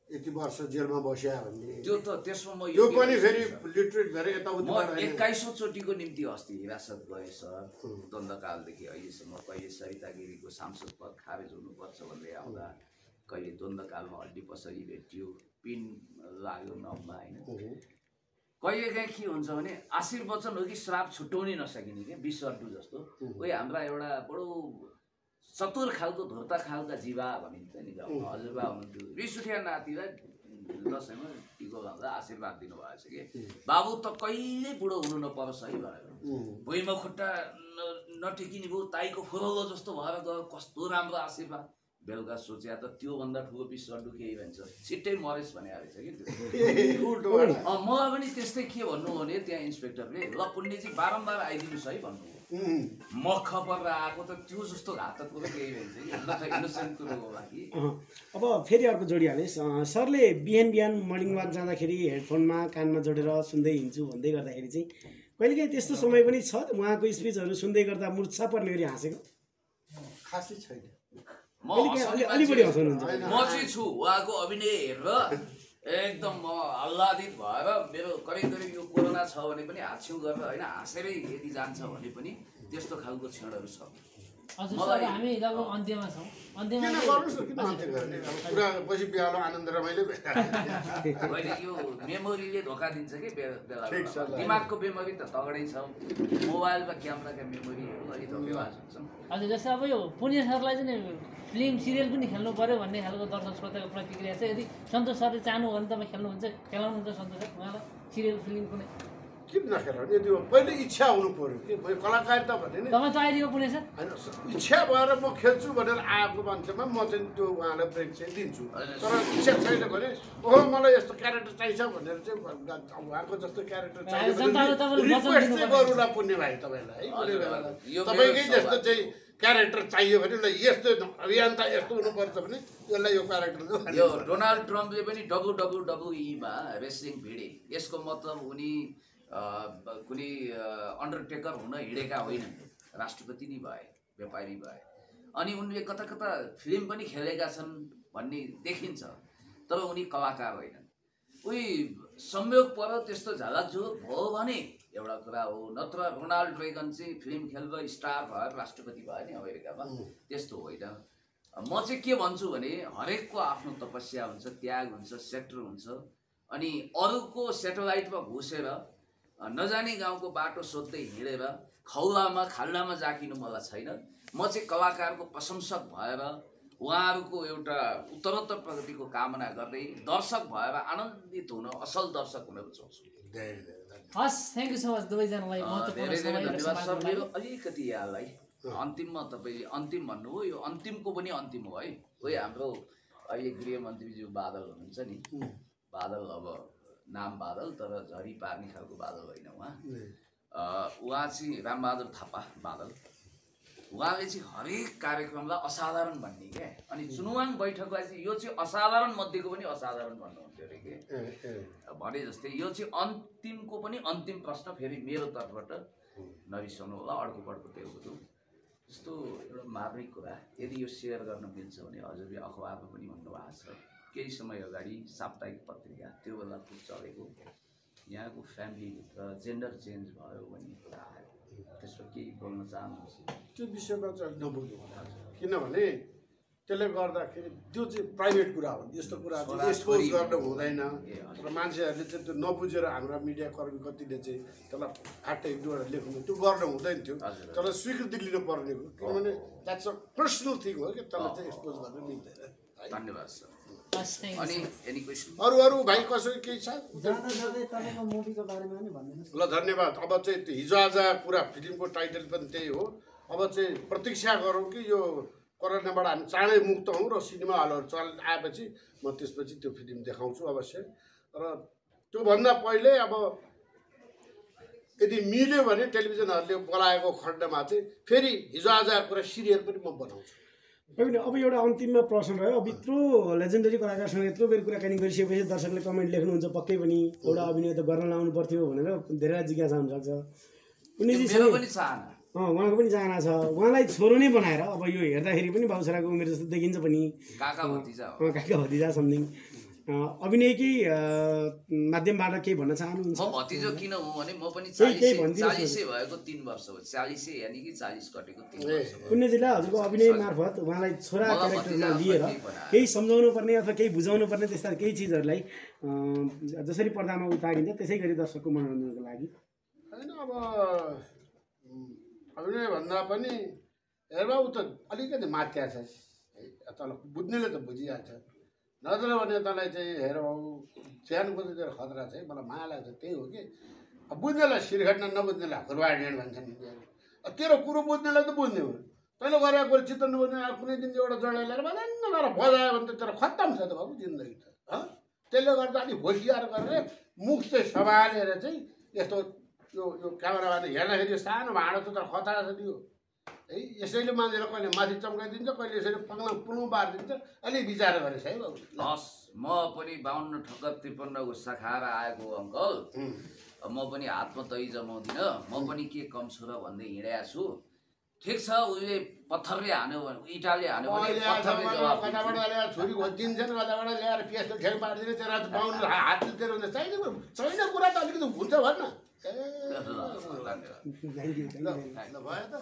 यति वर्ष जेलमा बस्या भन्ने त्यो त त्यसमा म यो पनि फेरि लिटरेट धेरै यताउति 21औं चोटिको निम्ति अस्ति हिरासत गए सर द्वन्द्वकालदेखि अहिलेसम्म कहिले सरिता गिरीको सांसद पद खारेज हुनुपर्छ भन्दै आउँदा कहिले द्वन्द्वकालमा हड्डी पसरी भेटियो पिन लाग्यो नाउँमा होइन कहिलेकाहीँ के हुन्छ भने आशीर्वचन हो कि श्राप छुट्याउनै नसकिने क्या विसर्टु जस्तो कोही हाम्रा एउटा बडो चतुर खालको धोर्ता खालका जीवा भनिन्छ नि हजुरबा हुनुहुन्थ्यो रिस उठ्या नातिलाई दसैँमा टिको लाउँदा आशीर्वाद दिनुभएको छ कि बाबु त कहिले बुढो हुनु नपरोस् है भनेर भुइँमा खुट्टा नटेकिने भयो ताईको फुरौलो जस्तो भएर गयो कस्तो राम्रो आशीर्वाद बेलुका सोच्या त त्योभन्दा ठुलो विसर्टु केही भन्छ छिट्टै मरेस् भने रहेछ कि मलाई पनि त्यस्तै के भन्नु भने त्यहाँ इन्सपेक्टरले ल पुण्यजी बारम्बार आइदिनुहोस् है भन्नुभयो मख परेर आएको त त्यो जस्तो घातक कुरो केही भन्छ कि इनोसेन्ट कुरो होला कि। अब फेरि अर्को जोडिहालेँ सरले बिहान बिहान मर्निङ वाक जाँदाखेरि हेडफोनमा कानमा जोडेर सुन्दै हिँड्छु भन्दै गर्दाखेरि चाहिँ कहिलेकाहीँ त्यस्तो समय पनि छ उहाँको स्पिचहरू सुन्दै गर्दा मुर्छा पर्ने गरी हाँसेको खासै छैन। अलि बढी हँसाउनुहुन्छ म चाहिँ छु उहाँको अभिनय हेरेर एकदम म आह्लादित भएर मेरो करिब यो कोरोना छ भने पनि हाछ्यौँ गरेर होइन हाँसेरै यदि जान्छ भने पनि त्यस्तो खालको क्षणहरू छ। हजुर सर हामी लगभग अन्त्यमा छौँ। अन्त्यमा किन गर्नुहोस् न, किन अन्त्य गर्ने? अब कुरा पछि बिहान आनन्द रमाइलो अहिले यो मेमोरीले धोका दिन्छ कि बेला ठिक छ ल। दिमागको मेमोरी त तगडै छ, मोबाइल वा क्यामेराका मेमोरीहरू अलिक धोकेबाज हुन्छन्। हजुर जस्तै अब यो पुण्य सरलाई चाहिँ फिल्म सिरियल पनि खेल्नु पऱ्यो भन्ने खालको दर्शक श्रोताको प्रतिक्रिया छ। यदि सन्तोष सरले चाहनु हो भने तपाईँ खेल्नुहुन्छ, खेलाउनुहुन्छ सन्तोष सर उहाँलाई सिरियल फिल्म कुनै? किन नखेलाउने? यदि पहिले इच्छा हुनु पऱ्यो कि कलाकारिता भन्ने नि तपाईँ त आइदियो पुण्य सर। होइन इच्छा भएर म खेल्छु भनेर आएको मान्छेमा म चाहिँ त्यो उहाँलाई ब्रेक चाहिँ दिन्छु। तर इच्छा छैन भने ओहो मलाई यस्तो क्यारेक्टर चाहिन्छ भनेर चाहिँ उहाँको जस्तो क्यारेक्टर चाहियो भने रिक्वेस्ट चाहिँ गरौँला पुण्य भाइ तपाईँलाई है कुनै बेला तपाईँकै जस्तो चाहिँ क्यारेक्टर चाहियो भने ल यस्तो अभियन्ता यस्तो हुनुपर्छ भने यसलाई यो क्यारेक्टर यो डोनाल्ड ट्रम्पले पनि WWE रेसलिङ भिडे, यसको मतलब उनी कुनै अन्डरटेकर हुन हिँडेका होइनन्, राष्ट्रपति नै भए, व्यापारी भए। अनि उनले कता कता फिल्म पनि खेलेका छन् भन्ने देखिन्छ, तर उनी कलाकार होइनन्। उही संयोग पऱ्यो त्यस्तो झालाझुल भयो भने एउटा कुरा हो, नत्र रोनाल्ड रेगन चाहिँ फिल्म खेलेर स्टार भएर राष्ट्रपति भयो नि अमेरिकामा, त्यस्तो होइन। म चाहिँ के भन्छु भने हरेकको आफ्नो तपस्या हुन्छ, त्याग हुन्छ, सेक्टर हुन्छ। अनि अरूको सेटेलाइटमा घुसेर नजाने गाउँको बाटो सोध्दै हिँडेर खौलामा खाल्डामा जाकिनु मलाई छैन। म चाहिँ कलाकारको प्रशंसक भएर उहाँहरूको एउटा उत्तरोत्तर प्रगतिको कामना गर्दै दर्शक भएर आनन्दित हुन, असल दर्शक हुन रुचाउँछु। हस्, थ्याङ्क यू सो मच दुवैजनालाई महत्त्वपूर्ण धेरै धेरै समय धन्यवाद सर। मेरो अलिकति यहाँलाई अन्तिममा तपाईँले अन्तिम भन्नुभयो, यो अन्तिमको पनि अन्तिम हो है। कोही हाम्रो अहिले गृहमन्त्रीज्यू बादल हुनुहुन्छ नि, बादल अब नाम बादल तर झरी पार्ने खालको बादल होइन उहाँ चाहिँ रामबहादुर थापा बादल। उहाँले चाहिँ हरेक कार्यक्रमलाई असाधारण भन्ने क्या, अनि चुनुवाङ बैठकलाई चाहिँ यो चाहिँ असाधारण मध्येको पनि असाधारण भन्नुहुन्थ्यो अरे के भने जस्तै। यो चाहिँ अन्तिमको पनि अन्तिम प्रश्न फेरि मेरो तर्फबाट नरिसाउनु होला, अर्को टेबुल जस्तो एउटा मार्मिक कुरा यदि यो सेयर गर्न मिल्छ भने हजुरले अखबारमा पनि भन्नुभएको छ, केही समय अगाडि साप्ताहिक पत्रिका त्यो बेला खुब चलेको यहाँको फ्यामिलीभित्र जेन्डर चेन्ज भयो भन्ने कुरा आयो, त्यसमा केही बोल्न चाहनुहुन्छ? त्यो विषयमा चाहिँ नबोल्नु होला, किनभने त्यसले गर्दाखेरि त्यो चाहिँ प्राइभेट कुरा हो। यस्तो कुरा चाहिँ एक्सपोज गर्न हुँदैन र मान्छेहरूले चाहिँ त्यो नबुझेर हाम्रा मिडियाकर्मी कतिले चाहिँ त्यसलाई फाटे एक दुईवटा लेख्नु त्यो गर्न हुँदैन थियो, त्यसलाई स्वीकृति लिनुपर्ने हो, किनभने द्याट्स अ पर्सनल थिङ हो कि त्यसलाई चाहिँ एक्सपोज गर्न मिल्दैन। धन्यवाद सर। अनि एनी क्वेसन? अरू भाइ कसै केही छ? ल ल धन्यवाद। अब चाहिँ हिजो आज पुरा फिल्मको टाइटल पनि त्यही हो। अब चाहिँ प्रतीक्षा गरौँ कि यो कोरोनाबाट हामी चाँडै मुक्त हौँ र सिनेमा हलहरू आएपछि म त्यसपछि त्यो फिल्म देखाउँछु अवश्य। र त्योभन्दा पहिले अब यदि मिल्यो भने टेलिभिजनहरूले बोलाएको खण्डमा चाहिँ फेरि हिजो आज कुरा सिरियल पनि म बनाउँछु। अब एउटा अन्तिममा प्रश्न रह्यो, अब यत्रो लेजेन्डरी कलाकारसँग यत्रो बेर कुराकानी गरिसकेपछि दर्शकले कमेन्ट लेख्नुहुन्छ पक्कै पनि एउटा अभिनय त गर्न लाउनु पर्थ्यो भनेर धेरै जिज्ञासा हुनसक्छ। मेरो पनि चाहना, उहाँको पनि चाहना छ उहाँलाई छोरो नै बनाएर, अब यो हेर्दाखेरि पनि बाबुछराको उमेर जस्तो देखिन्छ पनि, काका भतिजा समथिङ अभिनयकै माध्यमबाट केही भन्न चाहनुहुन्छ? म भतिजो किन हुँ भने म पनि 40 भएको 3 वर्ष हो, 40 यानि कि 40 कटेको 3 वर्ष हो। पुण्यजीलाई हजुरको अभिनय मार्फत उहाँलाई छोरा क्यारेक्टरमा लिएर केही सम्झाउनु पर्ने अथवा केही बुझाउनु पर्ने त्यस्ता केही चिजहरूलाई जसरी पर्दामा उतारिन्छ त्यसै गरी दर्शकको मनोरञ्जनको लागि? होइन अब अभिनय भन्दा पनि हेर्दा ऊ त अलिकति मात्या छ है, तँलाई बुझ्नेले त बुझिहाल्छ, नत्र भने तँलाई चाहिँ हेर बाबु सानोको चाहिँ तेरो खतरा छ है, मलाई माया लाग्छ त्यही हो कि। अब बुझ्नेलाई सिरघट्न नबुझ्नेलाई खुरबाड्ने भन्छन् इन्डियाले। तेरो कुरो बुझ्नेलाई त बुझ्ने हो, तैँले गरेको कुरो चित्त नबुझ्ने कुनै दिन एउटा जडा ल्याएर भनन्न गरेर बजायो भने त तेरो खत्तम छ त बाबु जिन्दगी त। त्यसले गर्दा अलिक होसियार गरेर मुख चाहिँ सम्हालेर चाहिँ यस्तो यो क्यामेराबाट हेर्दाखेरि यो सानो भाँडो त खतरा छ नि यो है। यसैले मान्छेले कहिले माथि चम्काइदिन्छ, कहिले यसरी पुलुङ पारिदिन्छ। अलिक विचार गरेछ है बाबु। हस्, म पनि 52 ठक्कर 53 गुस्सा खाएर आएको अङ्कल, म पनि हातमा दही जमाउँदिनँ, म पनि के कम छु र भन्दै हिँडेको छु। ठिक छ, उसले पत्थरले हान्यो भने, इँटाले हान्यो भने पत्थरले जवाफ दिन्छ। कताबाट ल्याएर छुरी खोजिदिन्छन्, कताबाट ल्याएर पियाजको ठेल पारिदिने, तेरा बाहुन हात तेरो हुन्छ। छैन कुरा त अलिकति हुन्छ भन्न। धन्यवाद। Thank you. ल भयो त।